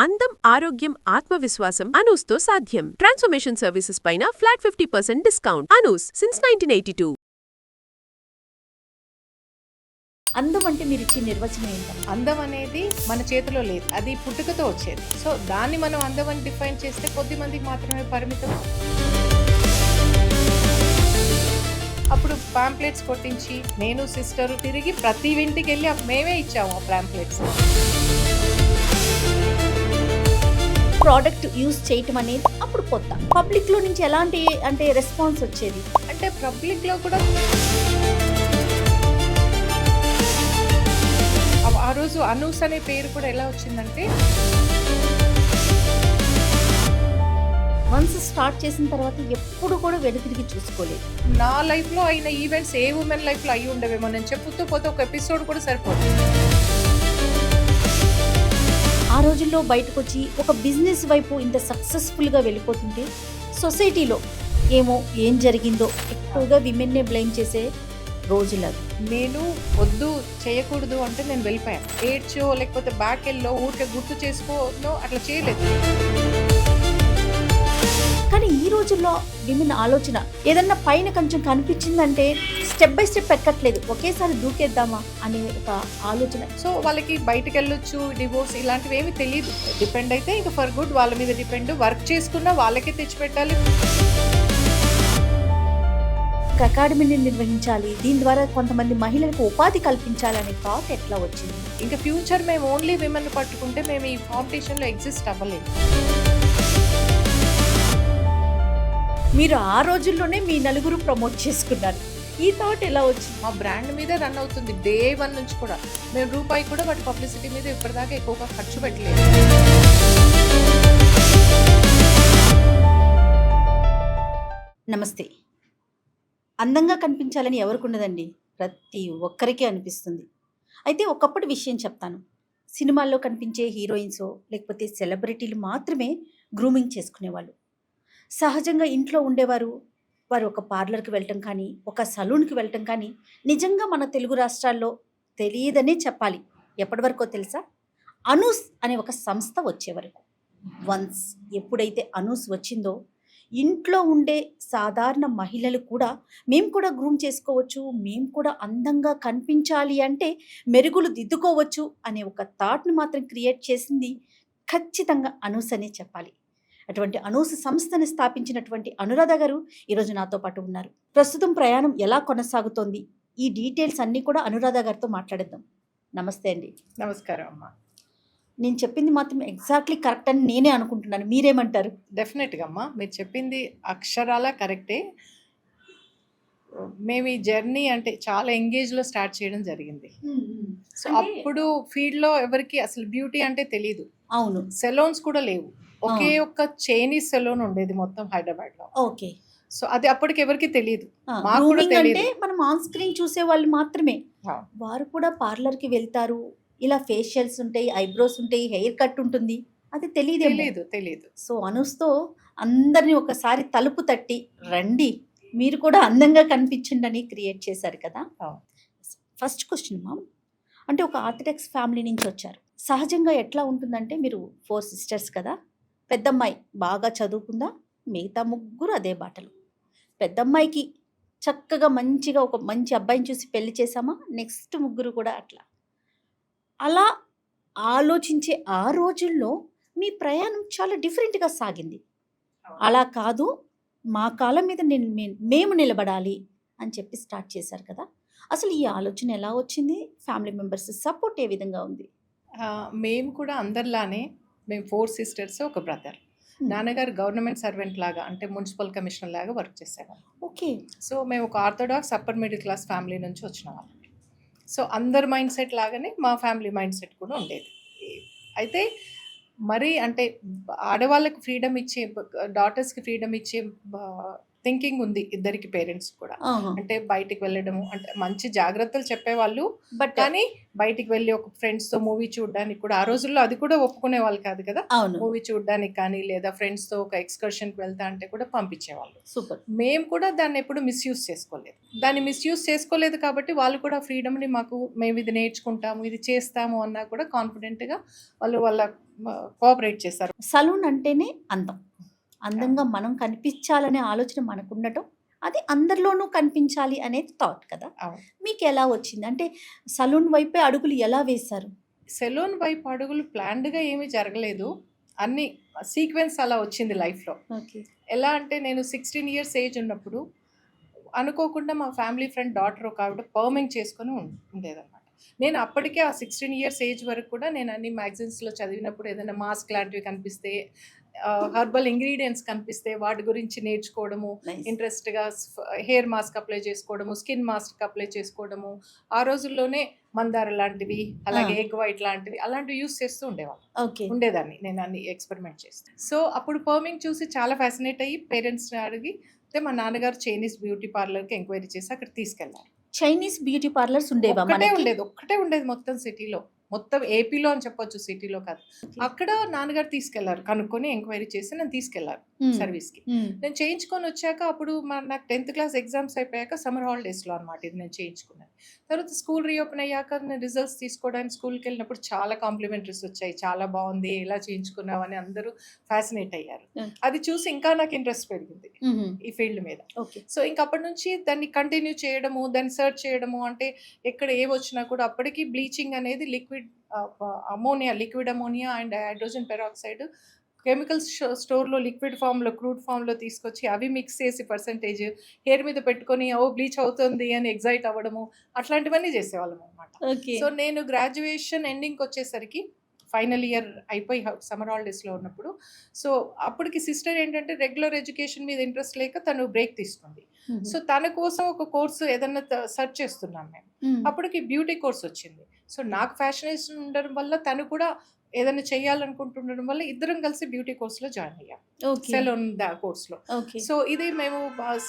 అందం, ఆరోగ్యం, ఆత్మవిశ్వాసం అనూస్తో సాధ్యం. ట్రాన్స్ఫర్మేషన్ సర్వీసెస్ పైన ఫ్లాట్ 50% డిస్కౌంట్. అనూస్ సిన్స్ 1982. అందం అంటే మీరు ఇచ్చే నిర్వచనం ఏంటంటే? అందం అనేది మన చేతిలో లేదు, అది పుట్టుకతో వచ్చేది. సో దాన్ని మనం అందం అని డిఫైన్ చేస్తే కొద్ది మందికి మాత్రమే పరిమితం. అప్పుడు పాంప్లెట్స్ కొట్టించి నేను సిస్టర్ తిరిగి ప్రతి ఇంటికి వెళ్ళి మేమే ఇచ్చాము ఆ పాంప్లెట్స్. ప్రోడక్ట్ యూజ్ చేయటం అనేది అప్పుడు కొత్త. పబ్లిక్ లో నుంచి ఎలాంటి రెస్పాన్స్ వచ్చేది? అంటే పబ్లిక్ లో కూడా ఆ రోజు అనూస్ అనే పేరు కూడా ఎలా వచ్చిందంటే, వన్స్ స్టార్ట్ చేసిన తర్వాత ఎప్పుడు కూడా వెనుతిరిగి చూసుకోలేదు. నా లైఫ్ లో అయిన ఈవెంట్స్ ఏ ఉమెన్ లైఫ్ లో అయ్యి ఉండవేమో. నేను చెప్పుతూ పోతే ఒక ఎపిసోడ్ కూడా సరిపోదు. ఆ రోజుల్లో బయటకు వచ్చి ఒక బిజినెస్ వైపు ఇంత సక్సెస్ఫుల్గా వెళ్ళిపోతుంటే సొసైటీలో ఏం జరిగిందో ఎక్కువగా విమెన్నే బ్లేమ్ చేసే రోజులు అవి. నేను వద్దు చేయకూడదు అంటే నేను వెళ్ళిపోయాను. ఏడ్చో లేకపోతే బ్యాక్ వెళ్ళో ఊరికే గుర్తు చేసుకోనో అట్లా చేయలేదు. కానీ ఈ రోజుల్లో విమెన్ ఆలోచన ఏదన్నా పైన కొంచెం కనిపించిందంటే స్టెప్ బై స్టెప్ ఎక్కట్లేదు, ఒకేసారి దూకేద్దామా అనే ఒక ఆలోచన. సో వాళ్ళకి బయటకు వెళ్ళొచ్చు, డివోర్స్ ఇలాంటివి ఏమి తెలియదు. డిపెండ్ అయితే ఇంకా ఫర్ గుడ్ వాళ్ళ మీద డిపెండ్. వర్క్ చేసుకున్నా వాళ్ళకే తెచ్చిపెట్టాలి. అకాడమీని నిర్వహించాలి, దీని ద్వారా కొంతమంది మహిళలకు ఉపాధి కల్పించాలనే థాట్ ఎట్లా వచ్చింది? ఇంకా ఫ్యూచర్ మేము ఓన్లీ విమెన్ పట్టుకుంటే మేము ఈ కాంపిటీషన్లో ఎగ్జిస్ట్ అవ్వలేదు. మీరు ఆ రోజుల్లోనే మీ నలుగురు ప్రమోట్ చేసుకున్నారు. ఈ థాట్ ఎలా వచ్చింది? మా బ్రాండ్ మీద రన్ అవుతుంది డే 1 నుంచి కూడా. మేము రూపాయి కూడా వాటి పబ్లిసిటీ మీద ఇప్పటిదాకా ఎక్కువగా ఖర్చు పెట్టలేదు. నమస్తే. అందంగా కనిపించాలని ఎవరికి ఉండదండి, ప్రతి ఒక్కరికి అనిపిస్తుంది. అయితే ఒకప్పటి విషయం చెప్తాను. సినిమాల్లో కనిపించే హీరోయిన్సో లేకపోతే సెలబ్రిటీలు మాత్రమే గ్రూమింగ్ చేసుకునేవాళ్ళు. సహజంగా ఇంట్లో ఉండేవారు. వారు ఒక పార్లర్కి వెళ్ళటం కానీ ఒక సలూన్కి వెళ్ళటం కానీ నిజంగా మన తెలుగు రాష్ట్రాల్లో తెలియదనే చెప్పాలి. ఎప్పటి వరకో తెలుసా? అనూస్ అనే ఒక సంస్థ వచ్చే వరకు. వన్స్ ఎప్పుడైతే అనూస్ వచ్చిందో ఇంట్లో ఉండే సాధారణ మహిళలు కూడా మేము కూడా గ్రూమ్ చేసుకోవచ్చు, మేము కూడా అందంగా కనిపించాలి అంటే మెరుగులు దిద్దుకోవచ్చు అనే ఒక థాట్ను మాత్రం క్రియేట్ చేసింది ఖచ్చితంగా అనూస్ అనే చెప్పాలి. అటువంటి అనూస్ సంస్థను స్థాపించినటువంటి అనురాధ గారు ఈరోజు నాతో పాటు ఉన్నారు. ప్రస్తుతం ప్రయాణం ఎలా కొనసాగుతోంది, ఈ డీటెయిల్స్ అన్నీ కూడా అనురాధ గారితో మాట్లాడేద్దాం. నమస్తే అండి. నమస్కారం అమ్మా. నేను చెప్పింది మాత్రం ఎగ్జాక్ట్లీ కరెక్ట్ అని నేనే అనుకుంటున్నాను, మీరేమంటారు? డెఫినెట్గా అమ్మా, మీరు చెప్పింది అక్షరాల కరెక్టే. మేము ఈ జర్నీ అంటే చాలా ఎంగేజ్లో స్టార్ట్ చేయడం జరిగింది. సో అప్పుడు ఫీల్డ్లో ఎవరికి అసలు బ్యూటీ అంటే తెలీదు. అవును, సెలూన్స్ కూడా లేవు. ఒకే ఒక్క చైనీస్ సెలూన్ ఉండేది మొత్తం హైదరాబాద్లో. ఓకే. సో అది అప్పటికి ఎవరికి తెలియదు. అంటే మనం ఆన్ స్క్రీన్ చూసే వాళ్ళు మాత్రమే. వారు కూడా పార్లర్కి వెళ్తారు, ఇలా ఫేషియల్స్ ఉంటాయి, ఐబ్రోస్ ఉంటాయి, హెయిర్ కట్ ఉంటుంది, అది తెలియదు. సో అనూస్తో అందరినీ ఒకసారి తలుపు తట్టి రండి, మీరు కూడా అందంగా కనిపించండి అని క్రియేట్ చేశారు కదా. ఫస్ట్ క్వశ్చన్ మామ్, అంటే ఒక ఆర్థడాక్స్ ఫ్యామిలీ నుంచి వచ్చారు. సహజంగా ఎట్లా ఉంటుందంటే, మీరు 4 సిస్టర్స్ కదా. పెద్దమ్మాయి బాగా చదువుకుందా, మిగతా ముగ్గురు అదే బాటలు. పెద్దమ్మాయికి చక్కగా మంచిగా ఒక మంచి అబ్బాయిని చూసి పెళ్లి చేసామా, నెక్స్ట్ ముగ్గురు కూడా అట్లా. అలా ఆలోచించే ఆ రోజుల్లో మీ ప్రయాణం చాలా డిఫరెంట్గా సాగింది. అలా కాదు, మా కాలం మీద మేము నిలబడాలి అని చెప్పి స్టార్ట్ చేశారు కదా. అసలు ఈ ఆలోచన ఎలా వచ్చింది? ఫ్యామిలీ మెంబర్స్ సపోర్ట్ ఏ విధంగా ఉంది? మేము కూడా అందరిలానే, మేము 4 సిస్టర్స్, ఒక బ్రదర్. నాన్నగారు గవర్నమెంట్ సర్వెంట్ లాగా, అంటే మున్సిపల్ కమిషనర్ లాగా వర్క్ చేసేవాళ్ళం. ఓకే. సో మేము ఒక orthodox upper middle class family నుంచి వచ్చిన వాళ్ళం. సో అందరి మైండ్ సెట్ లాగానే మా ఫ్యామిలీ మైండ్ సెట్ కూడా ఉండేది. అయితే మరి అంటే ఆడవాళ్ళకి ఫ్రీడమ్ ఇచ్చే, డాటర్స్కి ఫ్రీడమ్ ఇచ్చే థింకింగ్ ఉంది ఇద్దరికి పేరెంట్స్ కూడా. ఆహా. అంటే బయటికి వెళ్ళడము అంటే మంచి జాగ్రత్తలు చెప్పేవాళ్ళు, బట్ కానీ బయటికి వెళ్ళి ఒక ఫ్రెండ్స్తో మూవీ చూడడానికి కూడా ఆ రోజుల్లో అది కూడా ఒప్పుకునే వాళ్ళు కాదు కదా. అవును, మూవీ చూడడానికి కానీ లేదా ఫ్రెండ్స్తో ఒక ఎక్స్కర్షన్కి వెళ్తా అంటే కూడా పంపించేవాళ్ళు. సూపర్. మేము కూడా దాన్ని ఎప్పుడు మిస్యూజ్ చేసుకోలేదు. దాన్ని మిస్యూజ్ చేసుకోలేదు కాబట్టి వాళ్ళు కూడా ఫ్రీడమ్ని మాకు మేము ఇది నేర్చుకుంటాము ఇది చేస్తాము అన్నా కూడా కాన్ఫిడెంట్గా వాళ్ళ కోఆపరేట్ చేస్తారు. సలూన్ అంటేనే అందం. అందంగా మనం కనిపించాలనే ఆలోచన మనకు ఉండటం, అది అందరిలోనూ కనిపించాలి అనేది థాట్ కదా. అవును. మీకు ఎలా వచ్చింది అంటే సలూన్ వైపే అడుగులు ఎలా వేశారు? సెలూన్ వైపు అడుగులు ప్లాన్డ్గా ఏమీ జరగలేదు, అన్ని సీక్వెన్స్ అలా వచ్చింది లైఫ్లో. ఓకే. ఎలా అంటే నేను 16 years ఏజ్ ఉన్నప్పుడు అనుకోకుండా మా ఫ్యామిలీ ఫ్రెండ్ డాటర్ ఒక ఆవిడ పర్మింగ్ చేసుకొని ఉండేదన్నమాట. నేను అప్పటికే ఆ 16 years ఏజ్ వరకు కూడా నేను అన్ని మ్యాగజైన్స్లో చదివినప్పుడు ఏదైనా మాస్క్ లాంటివి కనిపిస్తే, హర్బల్ ఇంగ్రీడియంట్స్ కనిపిస్తే వాటి గురించి నేర్చుకోవడము, Nice. ఇంట్రెస్ట్గా హెయిర్ మాస్క్ అప్లై చేసుకోవడము, స్కిన్ మాస్క్ అప్లై చేసుకోవడము, ఆ రోజుల్లోనే మందార లాంటివి అలాగే ఎగ్ వైట్ లాంటివి అలాంటివి యూస్ చేస్తూ ఉండేదాన్ని నేను అన్ని ఎక్స్పెరిమెంట్ చేస్తాను. సో అప్పుడు పర్మింగ్ చూసి చాలా ఫ్యాసినేట్ అయ్యి పేరెంట్స్ని అడిగి మా నాన్నగారు చైనీస్ బ్యూటీ పార్లర్కి ఎంక్వైరీ చేసి అక్కడ తీసుకెళ్లారు. చైనీస్ బ్యూటీ పార్లర్స్ ఉండేవా మనకి? ఒక్కటే ఉండేది మొత్తం సిటీలో, మొత్తం ఏపీలో అని చెప్పొచ్చు, సిటీలో కాదు. అక్కడ నాన్నగారు తీసుకెళ్లారు, కనుక్కొని ఎంక్వైరీ చేసి నన్ను తీసుకెళ్లారు సర్వీస్కి. నేను చేయించుకొని వచ్చాక అప్పుడు నాకు 10th class ఎగ్జామ్స్ అయిపోయాక సమ్మర్ హాలిడేస్లో అనమాట ఇది నేను చేయించుకున్నాను. తర్వాత స్కూల్ రీఓపెన్ అయ్యాక నేను రిజల్ట్స్ తీసుకోవడానికి స్కూల్కి వెళ్ళినప్పుడు చాలా కాంప్లిమెంటరీస్ వచ్చాయి, చాలా బాగుంది ఎలా చేయించుకున్నావు అని అందరూ ఫ్యాసినేట్ అయ్యారు. అది చూసి ఇంకా నాకు ఇంట్రెస్ట్ పెరిగింది ఈ ఫీల్డ్ మీద. సో ఇంకప్పటి నుంచి దాన్ని కంటిన్యూ చేయడము, దాన్ని సర్చ్ చేయడము, అంటే ఎక్కడ ఏవొచ్చినా కూడా అప్పటికి బ్లీచింగ్ అనేది liquid ammonia and hydrogen peroxide chemicals స్టోర్లో లిక్విడ్ ఫామ్లో క్రూడ్ ఫామ్లో తీసుకొచ్చి అవి మిక్స్ చేసి పర్సంటేజ్ హెయిర్ మీద పెట్టుకొని బ్లీచ్ అవుతుంది అని ఎగ్జైట్ అవ్వడము, అట్లాంటివన్నీ చేసేవాళ్ళం అనమాట. సో నేను గ్రాడ్యుయేషన్ ఎండింగ్కి వచ్చేసరికి ఫైనల్ ఇయర్ అయిపోయి సమ్మర్ హాలిడేస్లో ఉన్నప్పుడు, సో అప్పటికి సిస్టర్ ఏంటంటే రెగ్యులర్ ఎడ్యుకేషన్ మీద ఇంట్రెస్ట్ లేక తను బ్రేక్ తీసుకుంది. సో తన కోసం ఒక కోర్సు ఏదన్నా సెర్చ్ చేస్తున్నాం మేము. అప్పటికి బ్యూటీ కోర్స్ వచ్చింది. సో నాకు ఫ్యాషనేషన్ ఉండడం వల్ల తను కూడా ఏదైనా చేయాలనుకుంటుండడం వల్ల ఇద్దరం కలిసి బ్యూటీ కోర్స్లో జాయిన్ అయ్యాం, సెలూన్ కోర్స్లో. సో ఇది మేము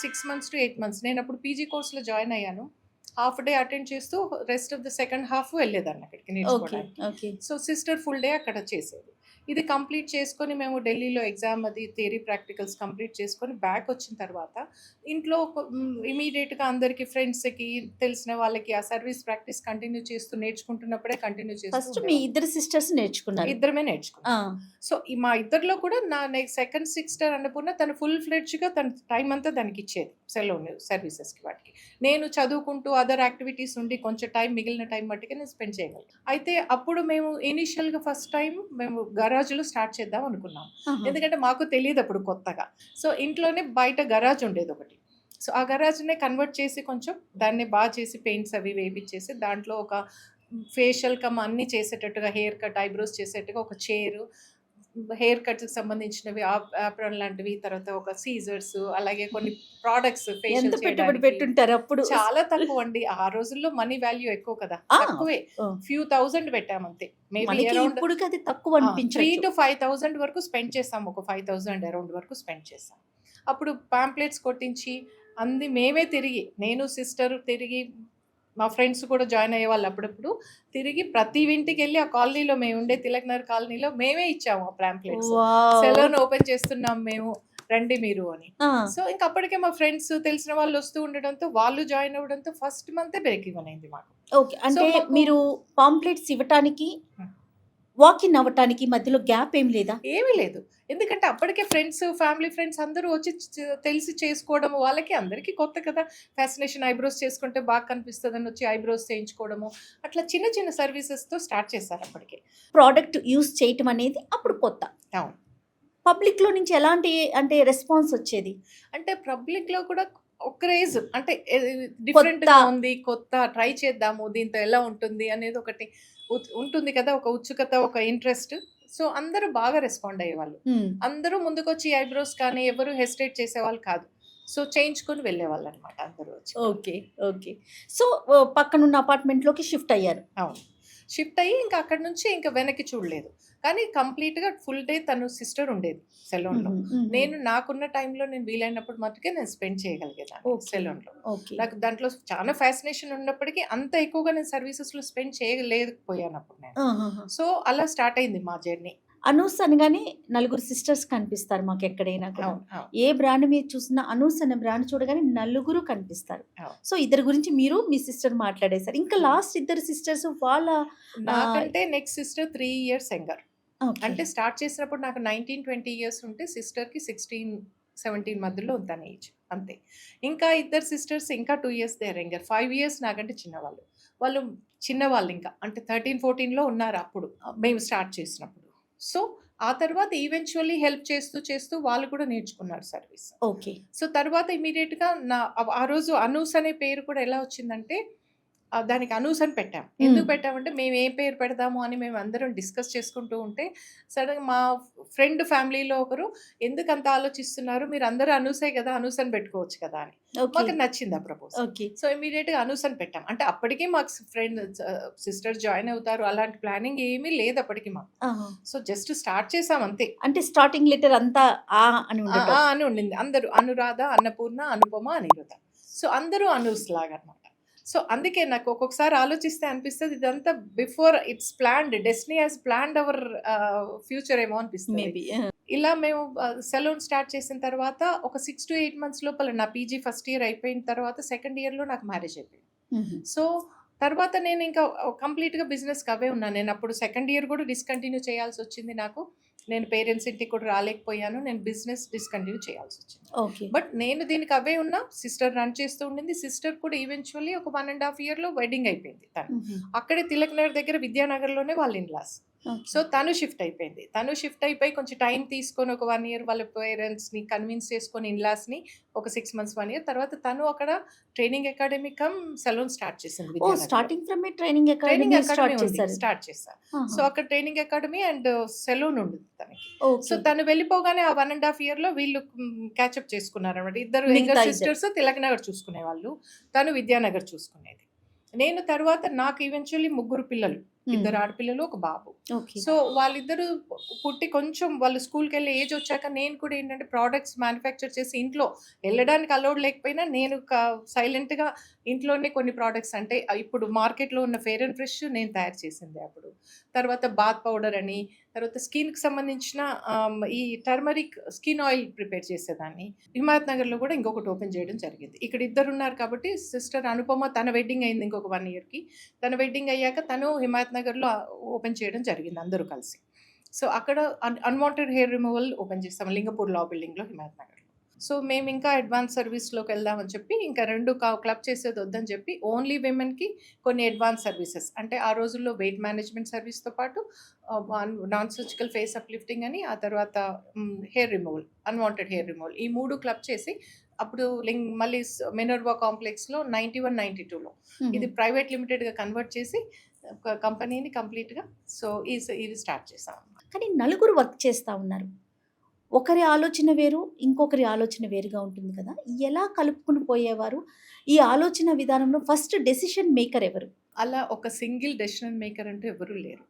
6 months to 8 months, నేను అప్పుడు పీజీ కోర్స్లో జాయిన్ అయ్యాను. హాఫ్ డే అటెండ్ చేస్తూ rest of the second half వెళ్ళేదాన్ని అక్కడికి నేర్చుకోవడానికి. సో సిస్టర్ ఫుల్ డే అక్కడ చేసేది. ఇది కంప్లీట్ చేసుకొని మేము ఢిల్లీలో ఎగ్జామ్ అది థియరీ ప్రాక్టికల్స్ కంప్లీట్ చేసుకొని బ్యాక్ వచ్చిన తర్వాత ఇంట్లో ఇమీడియట్గా అందరికి ఫ్రెండ్స్కి తెలిసిన వాళ్ళకి ఆ సర్వీస్ ప్రాక్టీస్ కంటిన్యూ చేస్తూ నేర్చుకుంటున్నప్పుడే కంటిన్యూ చేస్తూ మీ ఇద్దరు సిస్టర్స్ నేర్చుకున్నారు? ఇద్దరమే నేర్చుకున్నాం. సో మా ఇద్దరిలో కూడా నా సెకండ్ సిస్టర్ అన్నపూర్ణ తను ఫుల్ ఫ్లెడ్జ్గా తన టైం అంతా దానికి ఇచ్చేది సెలూన్ సర్వీసెస్కి వాటికి. నేను చదువుకుంటూ అదర్ యాక్టివిటీస్ ఉండి కొంచెం టైం మిగిలిన టైం మట్టుకే నేను స్పెండ్ చేయగలను. అయితే అప్పుడు మేము ఇనీషియల్గా ఫస్ట్ టైం మేము గరాజ్లో స్టార్ట్ చేద్దాం అనుకున్నాం, ఎందుకంటే మాకు తెలియదు అప్పుడు కొత్తగా. సో ఇంట్లోనే బయట గరాజ్ ఉండేది ఒకటి. సో ఆ గరాజ్నే కన్వర్ట్ చేసి కొంచెం దాన్ని బాగా చేసి పెయింట్స్ అవి వేపించేసి దాంట్లో ఒక ఫేషియల్ కమ్ అన్నీ చేసేటట్టుగా, హెయిర్ కట్ ఐబ్రోస్ చేసేట్టుగా ఒక చైరు, హెయిర్ కట్కి సంబంధించినవి ఆప్రాన్ లాంటివి, తర్వాత ఒక సీజర్స్, అలాగే కొన్ని ప్రోడక్ట్స్ ఎంత పెట్టుబడి పెట్టుంటారు అప్పుడు? చాలా తక్కువ అండి, ఆ రోజుల్లో మనీ వాల్యూ ఎక్కువ కదా, తక్కువే, few thousand పెట్టామంతే. మేబీ అరౌండ్ 3 to 5,000 వరకు స్పెండ్ చేసాం, ఒక 5,000 అరౌండ్ వరకు స్పెండ్ చేసాం. అప్పుడు పాంప్లెట్స్ కొట్టించి అంది మేమే తిరిగి, నేను సిస్టర్ తిరిగి, మా ఫ్రెండ్స్ కూడా జాయిన్ అయ్యే వాళ్ళు అప్పుడప్పుడు తిరిగి ప్రతి ఇంటికి వెళ్ళి ఆ కాలనీలో మేము ఉండే తిలక్ నగర్ కాలనీలో మేమే ఇచ్చాము ఆ పాంప్లెట్స్, సెలూన్ ఓపెన్ చేస్తున్నాం మేము రండి మీరు అని. సో ఇంకా అప్పటికే మా ఫ్రెండ్స్ తెలిసిన వాళ్ళు వస్తూ ఉండడంతో వాళ్ళు జాయిన్ అవ్వడంతో ఫస్ట్ మంతే బ్రేక్ ఈవెన్ అయింది మాకు. ఓకే, అంటే మీరు పాంప్లెట్స్ ఇవ్వటానికి వాకిన్ అవ్వటానికి మధ్యలో గ్యాప్ ఏం లేదా? ఏమీ లేదు, ఎందుకంటే అప్పటికే ఫ్రెండ్స్, ఫ్యామిలీ ఫ్రెండ్స్ అందరూ వచ్చి తెలిసి చేసుకోవడము, వాళ్ళకి అందరికీ కొత్త కదా ఫ్యాసినేషన్, ఐబ్రోస్ చేసుకుంటే బాగా కనిపిస్తుంది అని వచ్చి ఐబ్రోస్ చేయించుకోవడము, అట్లా చిన్న చిన్న సర్వీసెస్తో స్టార్ట్ చేశారు. అప్పటికే ప్రోడక్ట్ యూస్ చేయటం అనేది అప్పుడు కొత్త. అవును. పబ్లిక్లో నుంచి ఎలాంటి అంటే రెస్పాన్స్ వచ్చేది? అంటే పబ్లిక్లో కూడా ఒక క్రేజ్, అంటే డిఫరెంట్గా ఉంది, కొత్త, ట్రై చేద్దాము, దీంతో ఎలా ఉంటుంది అనేది ఒకటి ఉంటుంది కదా, ఒక ఉత్సుకత, ఒక ఇంట్రెస్ట్. సో అందరూ బాగా రెస్పాండ్ అయ్యేవాళ్ళు, అందరూ ముందుకొచ్చి ఐబ్రోస్ కానీ ఎవరు హెసిటేట్ చేసేవాళ్ళు కాదు. సో చేయించుకొని వెళ్ళేవాళ్ళు అనమాట అందరూ వచ్చి. Okay okay. సో పక్కనున్న అపార్ట్మెంట్లోకి షిఫ్ట్ అయ్యారు? అవును, షిఫ్ట్ అయ్యి ఇంకా అక్కడ నుంచి ఇంకా వెనక్కి చూడలేదు. కానీ కంప్లీట్గా ఫుల్ డే తను సిస్టర్ ఉండేది సెలూన్లో. నేను నాకున్న టైంలో నేను వీలైనప్పుడు మటుకే నేను స్పెండ్ చేయగలిగేదాన్ని Okay. సెలూన్లో. ఓకే నాకు దాంట్లో చాలా ఫ్యాసినేషన్ ఉన్నప్పటికీ అంత ఎక్కువగా నేను సర్వీసెస్లో స్పెండ్ చేయలేకపోయాను అప్పుడు నేను. సో అలా స్టార్ట్ అయింది మా జర్నీ. అనూస్ అనగానే నలుగురు సిస్టర్స్ కనిపిస్తారు మాకు ఎక్కడైనా కూడా. అవును అవును ఏ బ్రాండ్ మీరు చూసినా అనూస్ అనే బ్రాండ్ చూడగానే నలుగురు కనిపిస్తారు. అవును. సో ఇద్దరు గురించి మీరు మీ సిస్టర్ మాట్లాడేశారు. ఇంకా లాస్ట్ ఇద్దరు సిస్టర్స్ వాళ్ళ నాకంటే next sister 3 years younger. okay. అంటే స్టార్ట్ చేసినప్పుడు నాకు 19-20 years ఉంటే సిస్టర్కి 16-17 మధ్యలో తన ఏజ్ అంతే. ఇంకా ఇద్దరు సిస్టర్స్ ఇంకా 2 years దేర్ యంగర్. 5 years నాకంటే చిన్నవాళ్ళు. వాళ్ళు చిన్నవాళ్ళు ఇంకా అంటే 13-14లో ఉన్నారు అప్పుడు మేము స్టార్ట్ చేసినప్పుడు. సో ఆ తర్వాత ఈవెన్చువల్లీ హెల్ప్ చేస్తూ చేస్తూ వాళ్ళు కూడా నేర్చుకున్నారు సర్వీస్. ఓకే సో తర్వాత ఇమీడియట్గా ఆ రోజు అనూస్ అనే పేరు కూడా ఎలా వచ్చిందంటే దానికి అనూస్ అని పెట్టాం. ఎందుకు పెట్టామంటే మేము ఏ పేరు పెడదాము అని మేము అందరం డిస్కస్ చేసుకుంటూ ఉంటే సడన్గా మా ఫ్రెండ్ ఫ్యామిలీలో ఒకరు ఎందుకు అంత ఆలోచిస్తున్నారు, మీరు అందరూ అనూసే కదా, అనూస్ అని పెట్టుకోవచ్చు కదా అని. ఓకే మాకు నచ్చింది ఆ ప్రపోజల్. ఓకే సో ఇమీడియట్గా అనూస్ అని పెట్టాం. అంటే అప్పటికి మాకు ఫ్రెండ్ సిస్టర్ జాయిన్ అవుతారు అలాంటి ప్లానింగ్ ఏమీ లేదు అప్పటికి మాకు. సో జస్ట్ స్టార్ట్ చేసాం అంతే. అంటే స్టార్టింగ్ లెటర్ అంతా ఆ అని ఆ ఉండటం. అని ఉండింది. అందరూ అనురాధ, అన్నపూర్ణ, అనుపమ, అనిరుధ. సో అందరూ అనూస్ లాగా అనమాట. సో అందుకే నాకు ఒక్కొక్కసారి ఆలోచిస్తే అనిపిస్తుంది ఇదంతా before it's planned, destiny has planned our future ఏమో అనిపిస్తుంది. మేబీ ఇలా మేము సెలూన్ స్టార్ట్ చేసిన తర్వాత ఒక 6 to 8 months లోపల నా పీజీ ఫస్ట్ ఇయర్ అయిపోయిన తర్వాత సెకండ్ ఇయర్లో నాకు మ్యారేజ్ అయిపోయింది. సో తర్వాత నేను ఇంకా కంప్లీట్గా బిజినెస్కి అవే ఉన్నాను. నేను అప్పుడు సెకండ్ ఇయర్ కూడా డిస్కంటిన్యూ చేయాల్సి వచ్చింది నాకు. నేను పేరెంట్స్ ఇంటికి కూడా రాలేకపోయాను. నేను బిజినెస్ డిస్కంటిన్యూ చేయాల్సి వచ్చింది. ఓకే బట్ నేను దీనికి అవే ఉన్నా. సిస్టర్ రన్ చేస్తూ ఉండింది. సిస్టర్ కూడా ఈవెన్చువల్లీ ఒక 1.5 yearలో వెడ్డింగ్ అయిపోయింది తను. అక్కడే తిలక్ నగర్ దగ్గర విద్యానగర్లోనే వాళ్ళ ఇన్లాస్. సో తను షిఫ్ట్ అయిపోయింది. తను షిఫ్ట్ అయిపోయి కొంచెం టైం తీసుకొని ఒక 1 year వాళ్ళ పేరెంట్స్ని కన్విన్స్ చేసుకొని ఇన్లాస్ని ఒక 6 months 1 year తర్వాత తను అక్కడ training academy cum salon start చేసింది. ఓ starting from training training academy start చేశారు. స్టార్ట్ చేశాను. సో అక్కడ ట్రైనింగ్ అకాడమీ అండ్ సెలూన్ ఉంది తనకి. సో ఓకే తను వెళ్ళిపోగానే ఆ 1.5 yearలో వీళ్ళు క్యాచప్ చేసుకున్నారు అనమాట. ఇద్దరు మిగతా యంగర్ ఇద్దరు. సిస్టర్స్ తిలక్ నగర్ చూసుకునేవాళ్ళు, తను విద్యానగర్ చూసుకునేది. నేను తర్వాత నాకు ఈవెన్చువల్లీ 3 పిల్లలు, 2 ఆడపిల్లలు, 1 బాబు. ఓకే సో వాళ్ళిద్దరూ పుట్టి కొంచెం వాళ్ళు స్కూల్కి వెళ్ళే ఏజ్ వచ్చాక నేను కూడా ఏంటంటే ప్రోడక్ట్స్ మ్యానుఫ్యాక్చర్ చేసి ఇంట్లో వెళ్ళడానికి అలౌడ్ లేకపోయినా నేను సైలెంట్గా ఇంట్లోనే కొన్ని ప్రోడక్ట్స్ అంటే ఇప్పుడు మార్కెట్లో ఉన్న ఫెయిర్ అండ్ ఫ్రెష్ నేను తయారు చేసింది అప్పుడు. తర్వాత బాత్ పౌడర్ అని, తర్వాత స్కిన్కి సంబంధించిన ఈ టర్మరిక్ స్కిన్ ఆయిల్ ప్రిపేర్ చేసేదాన్ని. హిమాయత్ నగర్లో కూడా ఇంకొకటి ఓపెన్ చేయడం జరిగింది. ఇక్కడ ఇద్దరు ఉన్నారు కాబట్టి సిస్టర్ అనుపమ తన వెడ్డింగ్ అయింది ఇంకొక 1 yearకి. తన వెడ్డింగ్ అయ్యాక తను హిమాయత్ నగర్లో ఓపెన్ చేయడం జరిగింది అందరూ కలిసి. సో అక్కడ అన్వాంటెడ్ హెయిర్ రిమూవల్ ఓపెన్ చేస్తాం లింగపూర్ లా బిల్డింగ్లో హిమాయత్ నగర్లో. సో మేము ఇంకా అడ్వాన్స్ సర్వీస్లోకి వెళ్దామని చెప్పి ఇంకా 2 క్లబ్ చేసేది వద్దని చెప్పి ఓన్లీ విమెన్కి కొన్ని అడ్వాన్స్ సర్వీసెస్ అంటే ఆ రోజుల్లో వెయిట్ మేనేజ్మెంట్ సర్వీస్తో పాటు నాన్ సర్జికల్ ఫేస్ అప్లిఫ్టింగ్ అని, ఆ తర్వాత hair removal, unwanted hair removal, ఈ 3 క్లబ్ చేసి అప్పుడు మళ్ళీ మినర్వా కాంప్లెక్స్లో 91-92లో ఇది ప్రైవేట్ లిమిటెడ్గా కన్వర్ట్ చేసి ఒక కంపెనీని కంప్లీట్గా సో ఇది స్టార్ట్ చేసాం. కానీ నలుగురు వర్క్ చేస్తూ ఉన్నారు. ఒకరి ఆలోచన వేరు, ఇంకొకరి ఆలోచన వేరుగా ఉంటుంది కదా. ఎలా కలుపుకుని పోయేవారు? ఈ ఆలోచన విధానంలో ఫస్ట్ డెసిషన్ మేకర్ ఎవరు? అలా ఒక సింగిల్ డెసిషన్ మేకర్ అంటూ ఎవరు లేరు.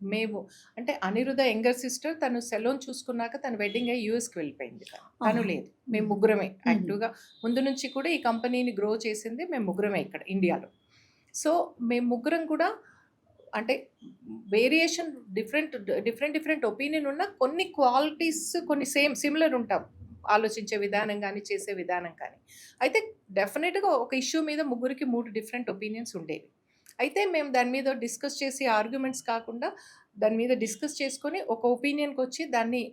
మేము అంటే అనిరుధ యంగర్ సిస్టర్ తను సెలూన్ చూసుకున్నాక తన వెడ్డింగ్ అయ్యి యూఎస్కి వెళ్ళిపోయింది. తను లేదు, మేము ముగ్గురమే యాక్టివ్గా ముందు నుంచి కూడా ఈ కంపెనీని గ్రో చేసింది మేము ముగ్గురమే ఇక్కడ ఇండియాలో. సో మేము ముగ్గురం కూడా అంటే వేరియేషన్ డిఫరెంట్ ఒపీనియన్ ఉన్న కొన్ని క్వాలిటీస్ కొన్ని సిమిలర్ ఉంటాం, ఆలోచించే విధానం కానీ చేసే విధానం కానీ. అయితే డెఫినెట్గా ఒక ఇష్యూ మీద ముగ్గురికి 3 డిఫరెంట్ ఒపీనియన్స్ ఉండేవి. అయితే మేము దాని మీద డిస్కస్ చేసి ఆర్గ్యుమెంట్స్ కాకుండా దాని మీద డిస్కస్ చేసుకొని ఒక ఒపీనియన్కి వచ్చి దాన్ని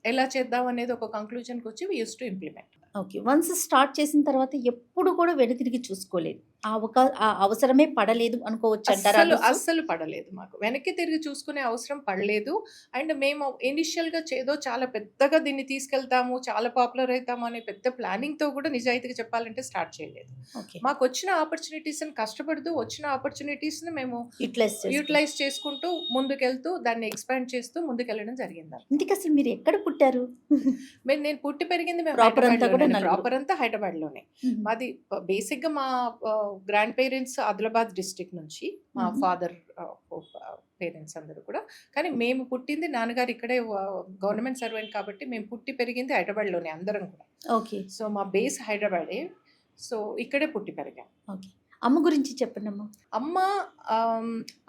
ఎలా చేద్దాం అనేది ఒక కంక్లూజన్కి వచ్చి we use to implement. Okay once start చేసిన తర్వాత ఎప్పుడు కూడా వెనుతిరిగి చూసుకోలేదు. ఆ అవసరమే పడలేదు అనుకోవచ్చు అంటారా? అస్సలు పడలేదు, మాకు వెనక్కి తిరిగి చూసుకునే అవసరం పడలేదు. అండ్ మేము ఇనిషియల్గా ఏదో చాలా పెద్దగా దీన్ని తీసుకెళ్తాము, చాలా పాపులర్ అవుతాము అనే పెద్ద ప్లానింగ్తో కూడా నిజాయితీగా చెప్పాలంటే స్టార్ట్ చేయలేదు. ఓకే మాకు వచ్చిన ఆపర్చునిటీస్ని కష్టపడుతూ వచ్చిన ఆపర్చునిటీస్ని మేము యూటిలైజ్ యూటిలైజ్ చేసుకుంటూ ముందుకెళ్తూ దాన్ని ఎక్స్పాండ్ చేస్తూ ముందుకెళ్ళడం జరిగింది. ఇంటికి అసలు మీరు ఎక్కడ పుట్టారు? నేను పుట్టి పెరిగింది Proper అంతా కూడా ప్రాపర్ అంతా హైదరాబాద్లోనే. మాది బేసిక్గా మా గ్రాండ్ పేరెంట్స్ ఆదిలాబాద్ డిస్ట్రిక్ట్ నుంచి, మా మ్మ్. ఫాదర్ పేరెంట్స్ అందరూ కూడా. కానీ మేము పుట్టింది, నాన్నగారు ఇక్కడే గవర్నమెంట్ సర్వెంట్ కాబట్టి మేము పుట్టి పెరిగింది హైదరాబాద్లోనే అందరం కూడా. ఓకే. సో మా బేస్ హైదరాబాదే. సో ఇక్కడే పుట్టి పెరిగాం. ఓకే. అమ్మ గురించి చెప్పండి అమ్మ. అమ్మ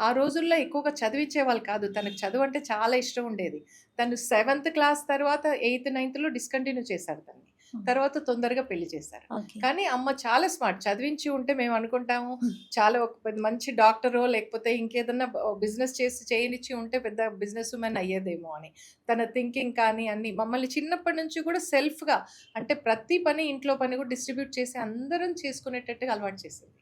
ఆ రోజుల్లో ఎక్కువగా చదివించేవాళ్ళు కాదు. తనకు చదువు అంటే చాలా ఇష్టం ఉండేది. తను 7th క్లాస్ తర్వాత 8th, 9thలో డిస్కంటిన్యూ చేశారు తనని. తర్వాత తొందరగా పెళ్లి చేశారు. ఓకే. కానీ అమ్మ చాలా స్మార్ట్. చదివించి ఉంటే మేము అనుకుంటాము చాలా ఒక పెద్ద మంచి డాక్టరో లేకపోతే ఇంకేదన్నా బిజినెస్ చేయనిచ్చి ఉంటే పెద్ద బిజినెస్ ఉమెన్ అయ్యేదేమో అని. తన థింకింగ్ కానీ అన్ని మమ్మల్ని చిన్నప్పటి నుంచి కూడా సెల్ఫ్గా, అంటే ప్రతి పని, ఇంట్లో పని కూడా డిస్ట్రిబ్యూట్ చేసి అందరం చేసుకునేటట్టుగా అలవాటు చేసింది.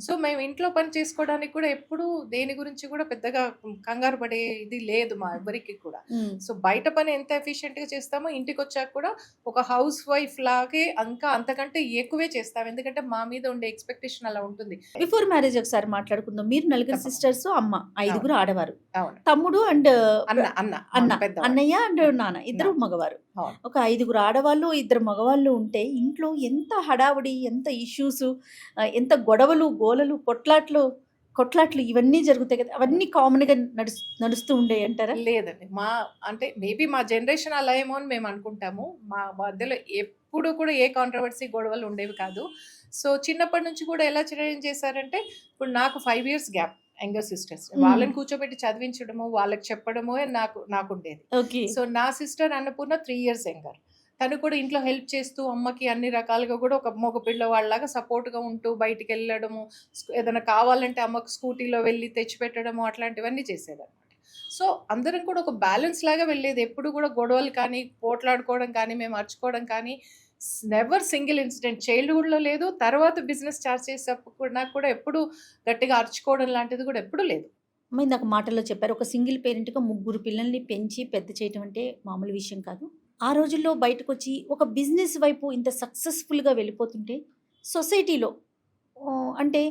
సో మేము ఇంట్లో పని చేసుకోవడానికి కూడా ఎప్పుడు దేని గురించి కూడా పెద్దగా కంగారు పడే ఇది లేదు మా ఎవరికి కూడా. సో బయట పని ఎంత ఎఫిషియెంట్గా చేస్తామో ఇంటికి వచ్చాక కూడా ఒక హౌస్ వైఫ్ లాగే ఇంకా అంతకంటే ఎక్కువే చేస్తాం. ఎందుకంటే మా మీద ఉండే ఎక్స్పెక్టేషన్ అలా ఉంటుంది. బిఫోర్ మ్యారేజ్ ఒకసారి మాట్లాడుకుందాం. మీరు నలుగురు తప్పకుండా. సిస్టర్స్, అమ్మ, 5గురు ఆడవారు, అవును. తమ్ముడు అండ్ అన్న అన్న అన్న, పెద్ద అన్నయ్య అండ్ నాన్న, ఇద్దరు మగవారు. అవును. ఒక 5గురు ఆడవాళ్ళు, 2 మగవాళ్ళు ఉంటే ఇంట్లో ఎంత హడావుడి, ఎంత ఇష్యూస్, ఎంత గొడవలు, గోలలు, కొట్లాట్లు ఇవన్నీ జరుగుతాయి కదా. అవన్నీ కామన్గా నడుస్తూ ఉండే అంటారా? లేదండి. అంటే మేబీ మా జనరేషన్ అలా ఏమో అని మేము అనుకుంటాము. మా మధ్యలో ఎప్పుడు కూడా ఏ కాంట్రవర్సీ, గొడవలు ఉండేవి కాదు. సో చిన్నప్పటి నుంచి కూడా ఎలా ట్రైన్ చేశారంటే, ఇప్పుడు నాకు 5 years గ్యాప్, యంగర్ సిస్టర్స్. వాళ్ళని కూర్చోబెట్టి చదివించడము, వాళ్ళకి చెప్పడము నాకు ఉండేది. ఓకే. సో నా సిస్టర్ అన్నపూర్ణ 3 years యంగర్. తను కూడా ఇంట్లో హెల్ప్ చేస్తూ అమ్మకి అన్ని రకాలుగా కూడా ఒక మగ పిల్లవాళ్ళలాగా సపోర్ట్గా ఉంటూ బయటికి వెళ్ళడము, ఏదైనా కావాలంటే అమ్మకు స్కూటీలో వెళ్ళి తెచ్చిపెట్టడము, అట్లాంటివన్నీ చేసేదన్నమాట. సో అందరం కూడా ఒక బ్యాలెన్స్ లాగా వెళ్ళేది. ఎప్పుడు కూడా గొడవలు కానీ, పోట్లాడుకోవడం కానీ, మేము అరుచుకోవడం కానీ నెవర్ సింగిల్ ఇన్సిడెంట్ చైల్డ్హుడ్లో లేదు. తర్వాత బిజినెస్ స్టార్ట్ చేసేటప్పుడు నాకు కూడా ఎప్పుడు గట్టిగా అరుచుకోవడం లాంటిది కూడా ఎప్పుడూ లేదు. అమ్మ ఇందాక మాటల్లో చెప్పారు, ఒక సింగిల్ పేరెంట్గా 3 పిల్లల్ని పెంచి పెద్ద చేయటం అంటే మామూలు విషయం కాదు. ఆ రోజుల్లో బయటకు వచ్చి ఒక బిజినెస్ వైపు ఇంత సక్సెస్ఫుల్గా వెళ్ళిపోతుంటే సొసైటీలో అంటే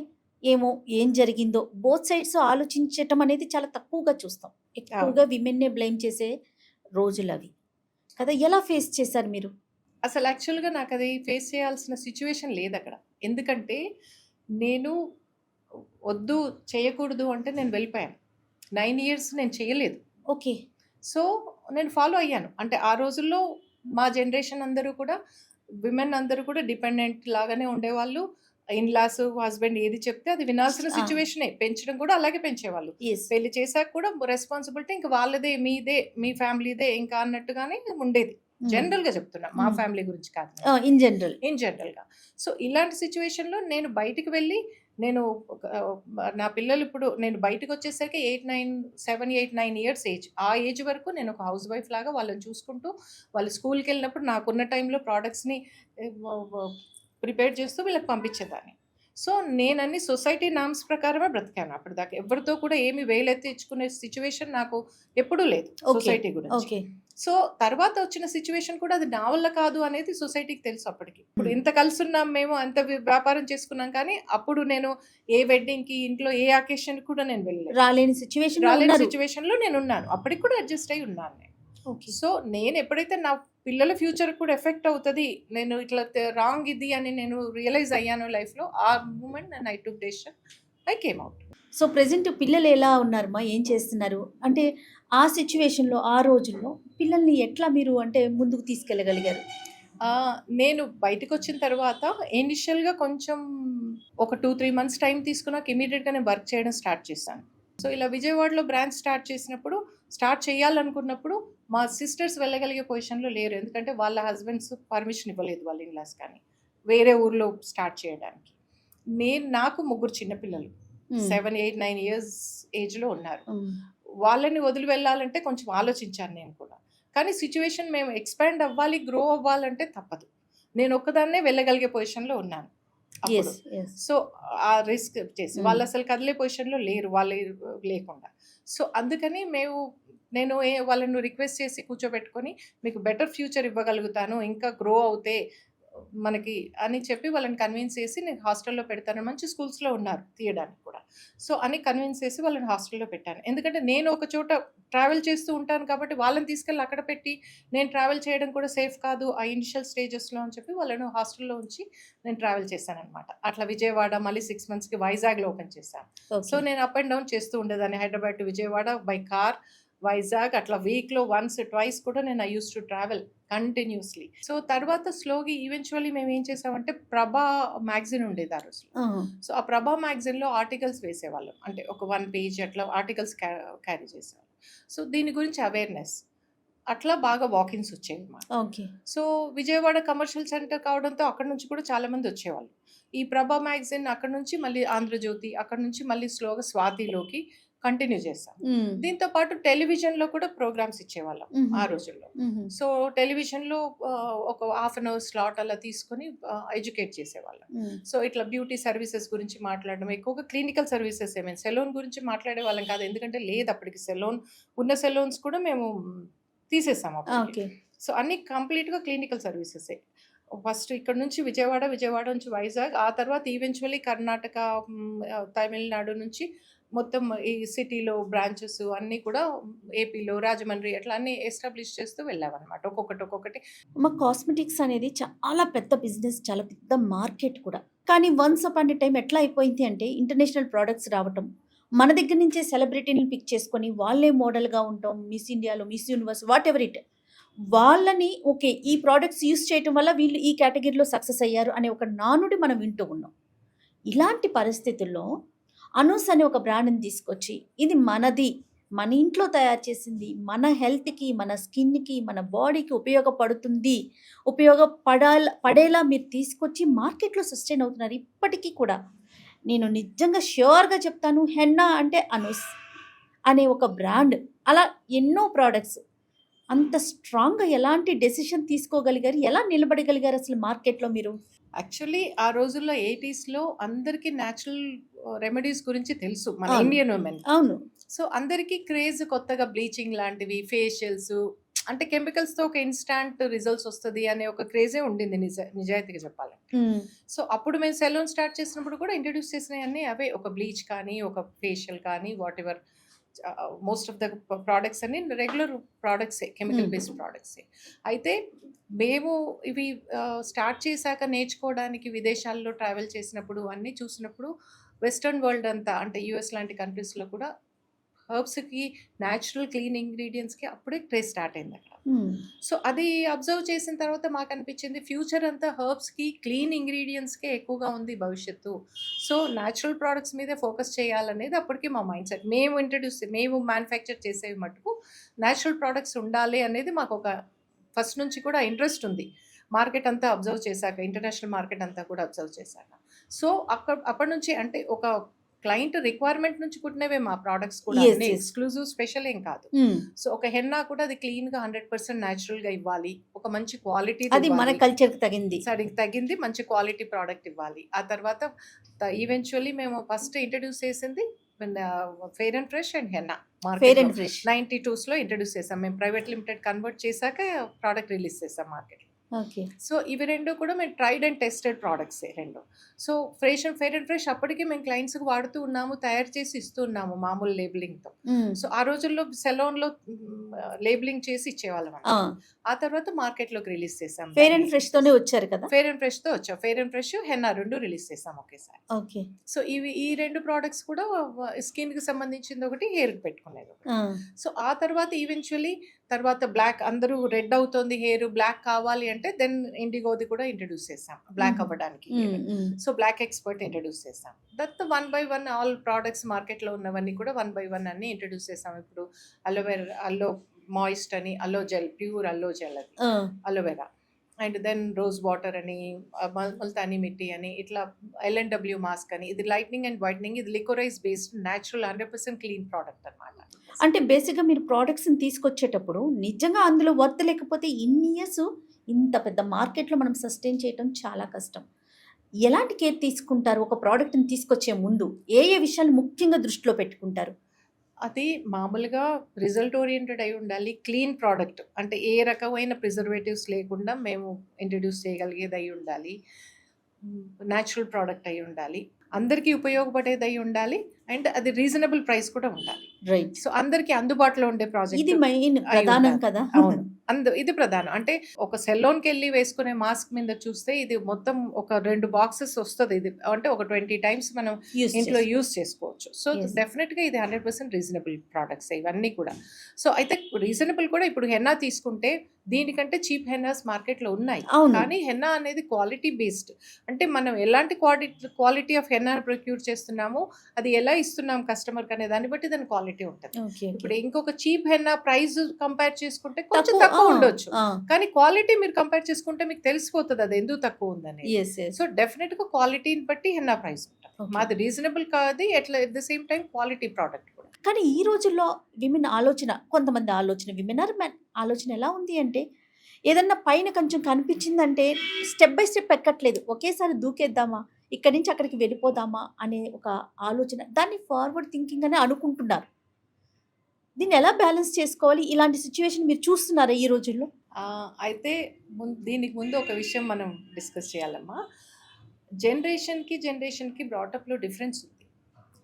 ఏం జరిగిందో బోత్ సైడ్స్ ఆలోచించటం అనేది చాలా తక్కువగా చూస్తాం. ఎక్కువగా విమెన్నే బ్లేమ్ చేసే రోజులు అవి కదా. ఎలా ఫేస్ చేశారు మీరు? అసలు యాక్చువల్గా నాకు అది ఫేస్ చేయాల్సిన సిచ్యువేషన్ లేదు అక్కడ. ఎందుకంటే నేను వద్దు చేయకూడదు అంటే నేను వెళ్ళిపోయాను. 9 years నేను చేయలేదు. ఓకే. సో నేను ఫాలో అయ్యాను. అంటే ఆ రోజుల్లో మా జనరేషన్ అందరూ కూడా, విమెన్ అందరూ కూడా డిపెండెంట్ లాగానే ఉండేవాళ్ళు. ఇన్లాస్, హస్బెండ్ ఏది చెప్తే అది వినాల్సిన సిచ్యువేషనే. పెంచడం కూడా అలాగే పెంచేవాళ్ళు. పెళ్లి చేశాక కూడా రెస్పాన్సిబిలిటీ ఇంకా వాళ్ళదే, మీదే, మీ ఫ్యామిలీదే ఇంకా అన్నట్టుగానే ఉండేది. జనరల్ గా చెప్తున్నా, మా ఫ్యామిలీ గురించి కాదు, ఇన్ జనరల్ గా. సో ఇలాంటి సిచ్యువేషన్ లో నేను బయటికి వెళ్ళి, నేను నా పిల్లలు ఇప్పుడు నేను బయటకు వచ్చేసరికి 7, 8, 9 years ఏజ్. ఆ ఏజ్ వరకు నేను ఒక హౌస్ వైఫ్ లాగా వాళ్ళని చూసుకుంటూ, వాళ్ళు స్కూల్కి వెళ్ళినప్పుడు నాకున్న టైంలో ప్రోడక్ట్స్ని ప్రిపేర్ చేస్తూ వీళ్ళకి పంపించేదాన్ని. సో నేను అన్ని సొసైటీ నామ్స్ ప్రకారమే బ్రతికాను. అప్పటిదాకా ఎవరితో కూడా ఏమి వేలెత్తించుకునే సిచ్యువేషన్ నాకు ఎప్పుడూ లేదు సొసైటీ గురించి. సో తర్వాత వచ్చిన సిచ్యువేషన్ కూడా అది నా వల్ల కాదు అనేది సొసైటీకి తెలుసు అప్పటికి. ఇప్పుడు ఇంత కలిసి ఉన్నాం, మేము అంత వ్యాపారం చేసుకున్నాం, కానీ అప్పుడు నేను ఏ వెడ్డింగ్కి, ఇంట్లో ఏ అకేషన్ కూడా నేను వెళ్ళలేదు. రాలేని సిచ్యువేషన్ లో నేను ఉన్నాను. అప్పటికి కూడా అడ్జస్ట్ అయి ఉన్నాను నేను. సో నేను ఎప్పుడైతే నా పిల్లల ఫ్యూచర్ కూడా ఎఫెక్ట్ అవుతుంది, నేను ఇట్లా రాంగ్ ఇది అని నేను రియలైజ్ అయ్యాను లైఫ్లో, ఆ మూమెంట్ నేను I took decision, I came out. So present పిల్లలు ఎలా ఉన్నారమ్మా, ఏం చేస్తున్నారు? అంటే ఆ సిచ్యువేషన్లో, ఆ రోజుల్లో పిల్లల్ని ఎట్లా మీరు అంటే ముందుకు తీసుకెళ్ళగలిగారు? నేను బయటకు వచ్చిన తర్వాత ఇనిషియల్గా కొంచెం ఒక 2-3 months టైం తీసుకున్నాక ఇమీడియట్గా నేను వర్క్ చేయడం స్టార్ట్ చేశాను. సో ఇలా విజయవాడలో బ్రాంచ్ స్టార్ట్ చేయాలనుకున్నప్పుడు మా సిస్టర్స్ వెళ్ళగలిగే పొజిషన్లో లేరు. ఎందుకంటే వాళ్ళ హస్బెండ్స్ పర్మిషన్ ఇవ్వలేదు, వాళ్ళ ఇన్లాస్ కానీ వేరే ఊర్లో స్టార్ట్ చేయడానికి. నాకు 3 చిన్నపిల్లలు 7, 8, 9 years ఏజ్లో ఉన్నారు. వాళ్ళని వదిలి వెళ్ళాలంటే కొంచెం ఆలోచించాను నేను కూడా. కానీ సిచ్యువేషన్ మేము ఎక్స్పాండ్ అవ్వాలి, గ్రో అవ్వాలంటే తప్పదు. నేను ఒక్కదాన్నే వెళ్ళగలిగే పొజిషన్లో ఉన్నాను. సో ఆ రిస్క్ చేసి వాళ్ళు అసలు కదిలే పొజిషన్లో లేరు, వాళ్ళు లేకుండా. సో అందుకని నేను వాళ్ళను రిక్వెస్ట్ చేసి కూర్చోబెట్టుకొని, మీకు బెటర్ ఫ్యూచర్ ఇవ్వగలుగుతాను, ఇంకా గ్రో అవుతే మనకి అని చెప్పి వాళ్ళని కన్విన్స్ చేసి నేను హాస్టల్‌లో పెడతాను. మంచి స్కూల్స్‌లో ఉన్నారు తీయడానికి కూడా. సో, అని కన్విన్స్ చేసి వాళ్ళని హాస్టల్‌లో పెట్టాను. ఎందుకంటే నేను ఒక చోట ట్రావెల్ చేస్తూ ఉంటాను కాబట్టి వాళ్ళని తీసుకెళ్ళి అక్కడ పెట్టి నేను ట్రావెల్ చేయడం కూడా సేఫ్ కాదు ఆ ఇనిషియల్ స్టేజెస్‌లో అని చెప్పి వాళ్ళను హాస్టల్‌లో ఉంచి నేను ట్రావెల్ చేశాననమాట. అట్లా విజయవాడ మళ్ళీ 6 మంత్స్‌కి వైజాగ్‌లో ఓపెన్ చేశాను. So, okay. నేను అప్ అండ్ డౌన్ చేస్తూ ఉండేదాన్ని. Hyderabad to Vijayawada by car, Vizag అట్లా వీక్‌లో వన్స్, ట్వైస్ కూడా నేను I used to travel continuously. So, తర్వాత స్లోగా ఈవెంచువల్లీ మేమేం చేసామంటే 'ప్రభా' మ్యాగజైన్ ఉండేది ఆ రోజుల్లో. ఆ! సో, ఆ 'ప్రభా' మ్యాగజైన్‌లో ఆర్టికల్స్ వేసేవాళ్ళం. అంటే ఒక 1 పేజ్ అట్లా ఆర్టికల్స్ క్యారీ చేసేవాళ్ళం. సో, దీని గురించి అవేర్‌నెస్. అట్లా బాగా వాకిన్స్ వచ్చేవి మాకు. Okay. So, Vijayawada commercial centre కావడంతో అక్కడి నుంచి కూడా చాలామంది వచ్చేవాళ్ళు. ఈ 'ప్రభా' మ్యాగజైన్ అక్కడి నుంచి మళ్ళీ 'ఆంధ్రజ్యోతి' అక్కడి నుంచి మళ్ళీ స్లోగా 'స్వాతిలోకి' కంటిన్యూ చేశాం. హ్మ్. దీంతో పాటు టెలివిజన్‌లో కూడా ప్రోగ్రామ్స్ ఇచ్చేవాళ్ళం హుహు. ఆ రోజుల్లో. హుహు. సో, టెలివిజన్‌లో ఒక హాఫ్ అన్ అవర్ స్లాట్ అలా తీసుకొని ఎడ్యుకేట్ చేసేవాళ్ళం. హ్మ్. సో, ఇట్లా బ్యూటీ సర్వీసెస్ గురించి మాట్లాడడం, ఎక్కువగా క్లినికల్ సర్వీసెస్ ఏమైనా సెలూన్ గురించి మాట్లాడేవాళ్ళం కాదు. ఎందుకంటే లేదు అప్పటికి సెలూన్. ఉన్న సెలూన్స్ కూడా మేము తీసేసాం అప్పటికి. ఓకే. సో, అన్నీ కంప్లీట్‌గా క్లినికల్ సర్వీసెసే. ఫస్ట్ ఇక్కడ నుంచి విజయవాడ, విజయవాడ నుంచి వైజాగ్, ఆ తర్వాత ఈవెంచువల్లీ కర్ణాటక, తమిళనాడు నుంచి మొత్తం ఈ సిటీలో బ్రాంచెస్ అన్నీ కూడా ఏపీలో, రాజమండ్రి అట్లా అన్నీ ఎస్టాబ్లిష్ చేస్తూ వెళ్ళామనమాట. ఒక్కొక్కటి. మా కాస్మెటిక్స్ అనేది చాలా పెద్ద బిజినెస్, చాలా పెద్ద మార్కెట్ కూడా. కానీ వన్స్ అపాన్ ఎ టైమ్ ఎట్లా అయిపోయింది అంటే ఇంటర్నేషనల్ ప్రొడక్ట్స్ రావటం, మన దగ్గర నుంచే సెలబ్రిటీని పిక్ చేసుకొని వాళ్ళే మోడల్‌గా ఉండటం, మిస్ ఇండియాలో, మిస్ యూనివర్స్ వాటెవర్ ఇట్. వాళ్ళని ఓకే. ఈ ప్రొడక్ట్స్ యూజ్ చేయటం వల్ల వీళ్ళు ఈ కేటగిరీలో సక్సెస్ అయ్యారు అనే ఒక నానుడి మనం వింటూ ఉన్నాం. ఇలాంటి పరిస్థితుల్లో అనూస్ అనే ఒక బ్రాండ్‌ని తీసుకొచ్చి ఇది మనది, మన ఇంట్లో తయారు చేసింది, మన హెల్త్‌కి, మన స్కిన్‌కి, మన బాడీకి ఉపయోగపడుతుంది, పడేలా మీరు తీసుకొచ్చి మార్కెట్‌లో సస్టైన్ అవుతున్నారు. ఇప్పటికీ కూడా నేను నిజంగా ష్యూర్‌గా చెప్తాను, హెన్నా అంటే అనూస్ అనే ఒక బ్రాండ్. అలా ఎన్నో ప్రొడక్ట్స్. అంత స్ట్రాంగ్‌గా ఎలాంటి డెసిషన్ తీసుకోగలిగారు? ఎలా నిలబడగలిగారు అసలు మార్కెట్‌లో మీరు? యాక్చువల్లీ ఆ రోజుల్లో 80స్‌లో అందరికీ న్యాచురల్ రెమెడీస్ గురించి తెలుసు మన అవును. Indian women. అవును. సో, అందరికీ క్రేజ్ కొత్తగా బ్లీచింగ్ లాంటివి, ఫేషియల్స్ అంటే కెమికల్స్‌తో ఒక ఇన్‌స్టాంట్ రిజల్ట్స్ వస్తది అనే ఒక క్రేజే ఉండింది నిజాయితీగా చెప్పాలంటే. హ్మ్. సో, అప్పుడు మేము సెలూన్ స్టార్ట్ చేసినప్పుడు కూడా ఇంట్రొడ్యూస్ చేసినయన్నీ అవే. ఒక బ్లీచ్ కానీ, ఒక ఫేషియల్ కానీ whatever most of the products అన్నీ రెగ్యులర్ ప్రొడక్ట్సే, కెమికల్ బేస్డ్ ప్రొడక్ట్సే. అయితే మేము ఇవి స్టార్ట్ చేశాక నేర్చుకోవడానికి విదేశాల్లో ట్రావెల్ చేసినప్పుడు అన్నీ చూసినప్పుడు వెస్టర్న్ వరల్డ్ అంతా అంటే యూఎస్ లాంటి కంట్రీస్‌లో కూడా హెర్బ్స్‌కి న్యాచురల్ క్లీన్ ఇంగ్రీడియెంట్స్‌కి అప్పుడే క్రేజ్ స్టార్ట్ అయింది అక్కడ. హ్మ్. సో, అది అబ్జర్వ్ చేసిన తర్వాత మాకనిపించింది ఫ్యూచర్ అంతా హెర్బ్స్‌కి, క్లీన్ ఇంగ్రీడియెంట్స్‌కే ఎక్కువగా ఉంది భవిష్యత్తు. సో, న్యాచురల్ ప్రొడక్ట్స్ మీదే ఫోకస్ చేయాలనేది అప్పటికి మా మైండ్ సెట్. మేము మ్యానుఫ్యాక్చర్ చేసేవి మటుకు న్యాచురల్ ప్రొడక్ట్స్ ఉండాలి అనేది మాకొక ఫస్ట్ నుంచి కూడా ఇంట్రెస్ట్ ఉంది. మార్కెట్ అంతా అబ్జర్వ్ చేశాక, ఇంటర్నేషనల్ మార్కెట్ అంతా కూడా అబ్జర్వ్ చేశాక. సో, అప్పటి నుంచి అంటే ఒక క్లయింట్ రిక్వైర్మెంట్ నుంచి పుట్టినవే మా ప్రొడక్ట్స్ కూడా. యెస్. అన్నీ యెస్. ఎక్స్‌క్లూజివ్ స్పెషల్ ఏం కాదు. హ్మ్. సో, ఒక హెన్నా కూడా అది క్లీన్‌గా 100% న్యాచురల్‌గా ఇవ్వాలి. ఒక మంచి క్వాలిటీది అది మన ఇవ్వాలి. కల్చర్‌కి తగింది. తగింది మంచి క్వాలిటీ ప్రొడక్ట్ ఇవ్వాలి. ఆ తర్వాత ఈవెంచువల్లీ మేము ఫస్ట్ ఇంట్రొడ్యూస్ చేసింది fair and fresh and henna fair మార్కెట్‌లో అండ్ ఫ్రెష్. 92స్‌లో ఇంట్రొడ్యూస్ చేసాం. మేము ప్రైవేట్ లిమిటెడ్ కన్వర్ట్ చేశాక ప్రొడక్ట్ రిలీజ్ చేసాం మార్కెట్‌లో. ఓకే. సో, ఇవి 2 కూడా మేము ట్రైడ్ అండ్ టెస్టెడ్ ప్రొడక్ట్సే 2. సో, ఫెయిర్ అండ్ ఫ్రెష్ అప్పటికి మేము క్లయింట్స్‌కి వాడుతూ ఉన్నాము, తయారు చేసి ఇస్తూ ఉన్నాము మామూలు లేబులింగ్‌తో. హ్మ్. సో, ఆ రోజుల్లో సెలూన్‌లో లేబులింగ్ చేసి ఇచ్చేవాళ్ళం ఆ! అండి. ఆ తర్వాత మార్కెట్‌లోకి రిలీజ్ చేసాం ఫెయిర్ దాన్ని. అండ్ ఫ్రెష్‌తోనే వచ్చారు కదా! ఫెయిర్ అండ్ ఫ్రెష్‌తో వచ్చాం. Fair and fresh, henna 2 release చేసాం ఒకేసారి. ఓకే. సో, ఈ 2 ప్రొడక్ట్స్ కూడా స్కిన్‌కి సంబంధించింది ఒకటి, హెయిర్‌కి పెట్టుకునేది ఒకటి. ఆ! సో, ఆ తర్వాత ఈవెంచువల్లీ బ్లాక్ అందరూ రెడ్ అవుతోంది హెయిర్, బ్లాక్ కావాలి అంటే దెన్ ఇండిగోది కూడా ఇంట్రొడ్యూస్ చేసాం. బ్లాక్ హ్మ్. అవ్వడానికి. హ్మ్. హ్మ్. సో, బ్లాక్ ఎక్స్‌పర్ట్ ఇంట్రొడ్యూస్ చేసాం. One by one all products మార్కెట్‌లో ఉన్నవన్నీ కూడా వన్ బై వన్ అన్నీ ఇంట్రొడ్యూస్ చేసాం. ఇప్పుడు అల్లో మాయిస్ట్ అని, అల్లో జెల్, ప్యూర్ అల్లో జెల్ అది. ఆ! Aloe vera. And then rose water అని, ముల్తానీ మిట్టి అని, ఇట్లా ఎల్ఎన్‌డబ్ల్యూ మాస్క్ అని, ఇది లైట్నింగ్ అండ్ వైట్నింగ్, ఇది లికోరైజ్ బేస్డ్ న్యాచురల్ 100% క్లీన్ ప్రొడక్ట్ అనమాట. అంటే బేసిక్‌గా మీరు ప్రొడక్ట్స్‌ని తీసుకొచ్చేటప్పుడు నిజంగా అందులో వర్త్ లేకపోతే ఇన్ని ఇయర్స్ ఇంత పెద్ద మార్కెట్‌లో మనం సస్టైన్ చేయటం చాలా కష్టం. ఎలాంటి కేర్ తీసుకుంటారు? ఒక ప్రొడక్ట్‌ని తీసుకొచ్చే ముందు ఏ విషయాలు ముఖ్యంగా దృష్టిలో పెట్టుకుంటారు? అది మామూలుగా రిజల్ట్ ఓరియెంటెడ్ అయి ఉండాలి. Clean product. అంటే ఏ రకమైన ప్రిజర్వేటివ్స్ లేకుండా మేము ఇంట్రొడ్యూస్ చేయగలిగేది అయి ఉండాలి. నేచురల్ ప్రోడక్ట్ అయి ఉండాలి. అందరికీ ఉపయోగపడేది అయి ఉండాలి. అండ్ అది రీజనబుల్ ప్రైస్ కూడా ఉండాలి. రైట్. సో అందరికీ అందుబాటులో ఉండే ఇది ప్రాజెక్ట్ మెయిన్ అయి ప్రధానం ఉండాలి. కదా. అవును. ఇది ప్రధానం. అంటే ఒక సెలూన్‌కి వెళ్లి వేసుకునే మాస్క్ మీద చూస్తే ఇది మొత్తం ఒక 2 బాక్సెస్ వస్తది. ఇది అంటే ఒక 20 టైమ్స్ మనం యూస్ ఇంట్లో యూజ్ చేసుకోవచ్చు. So Yes. డెఫినెట్‌గా ఇది 100% రీజనబుల్ ప్రొడక్ట్స్ ఇవన్నీ కూడా. సో అయితే రీజనబుల్ కూడా ఇప్పుడు హెన్నా తీసుకుంటే దీనికంటే చీప్ హెన్నాస్ మార్కెట్‌లో ఉన్నాయి. అవును. కానీ హెన్నా అనేది క్వాలిటీ బేస్డ్. అంటే మనం ఎలాంటి క్వాలిటీ ఆఫ్ హెన్నాను ప్రొక్యూర్ చేస్తున్నామో అది ఎలా ఇస్తున్నాం కస్టమర్‌కి అనే దాన్ని బట్టి దాని క్వాలిటీ ఉంటది. ఓకే. ఇప్పుడు ఇంకొక చీప్ హెన్నా ప్రైస్ కంపేర్ చేసుకుంటే కొంచెం తక్కువ ఉండొచ్చు. కానీ క్వాలిటీ మీరు కంపేర్ చేసుకుంటే మీకు తెలిసిపోతుంది అది ఎందుకు తక్కువ ఉందని. సో డెఫినెట్ గా క్వాలిటీని బట్టి హెన్నా ప్రైస్ ఉంటుంది. Okay. మాది రీజనబుల్ కాదు, ఎట్లా at the same time quality product కూడా. కానీ ఈ రోజుల్లో విమెన్ ఆలోచన, కొంతమంది ఆలోచన, విమెన్ ఆర్ మెన్ ఆలోచన ఎలా ఉంది అంటే ఏదన్నా పైన కొంచెం కనిపించిందంటే స్టెప్ బై స్టెప్ ఎక్కట్లేదు, ఒకేసారి దూకేద్దామా, ఇక్కడి నుంచి అక్కడికి వెళ్ళిపోదామా అనే ఒక ఆలోచన, దాన్ని ఫార్వర్డ్ థింకింగ్ అని అనుకుంటున్నారు. దీన్ని ఎలా బ్యాలెన్స్ చేసుకోవాలి? ఇలాంటి సిచ్యువేషన్ మీరు చూస్తున్నారా ఈ రోజుల్లో? అయితే దీనికి ముందు ఒక విషయం మనం డిస్కస్ చేయాలమ్మా. జనరేషన్కి బ్రాటప్లో డిఫరెన్స్ ఉంది.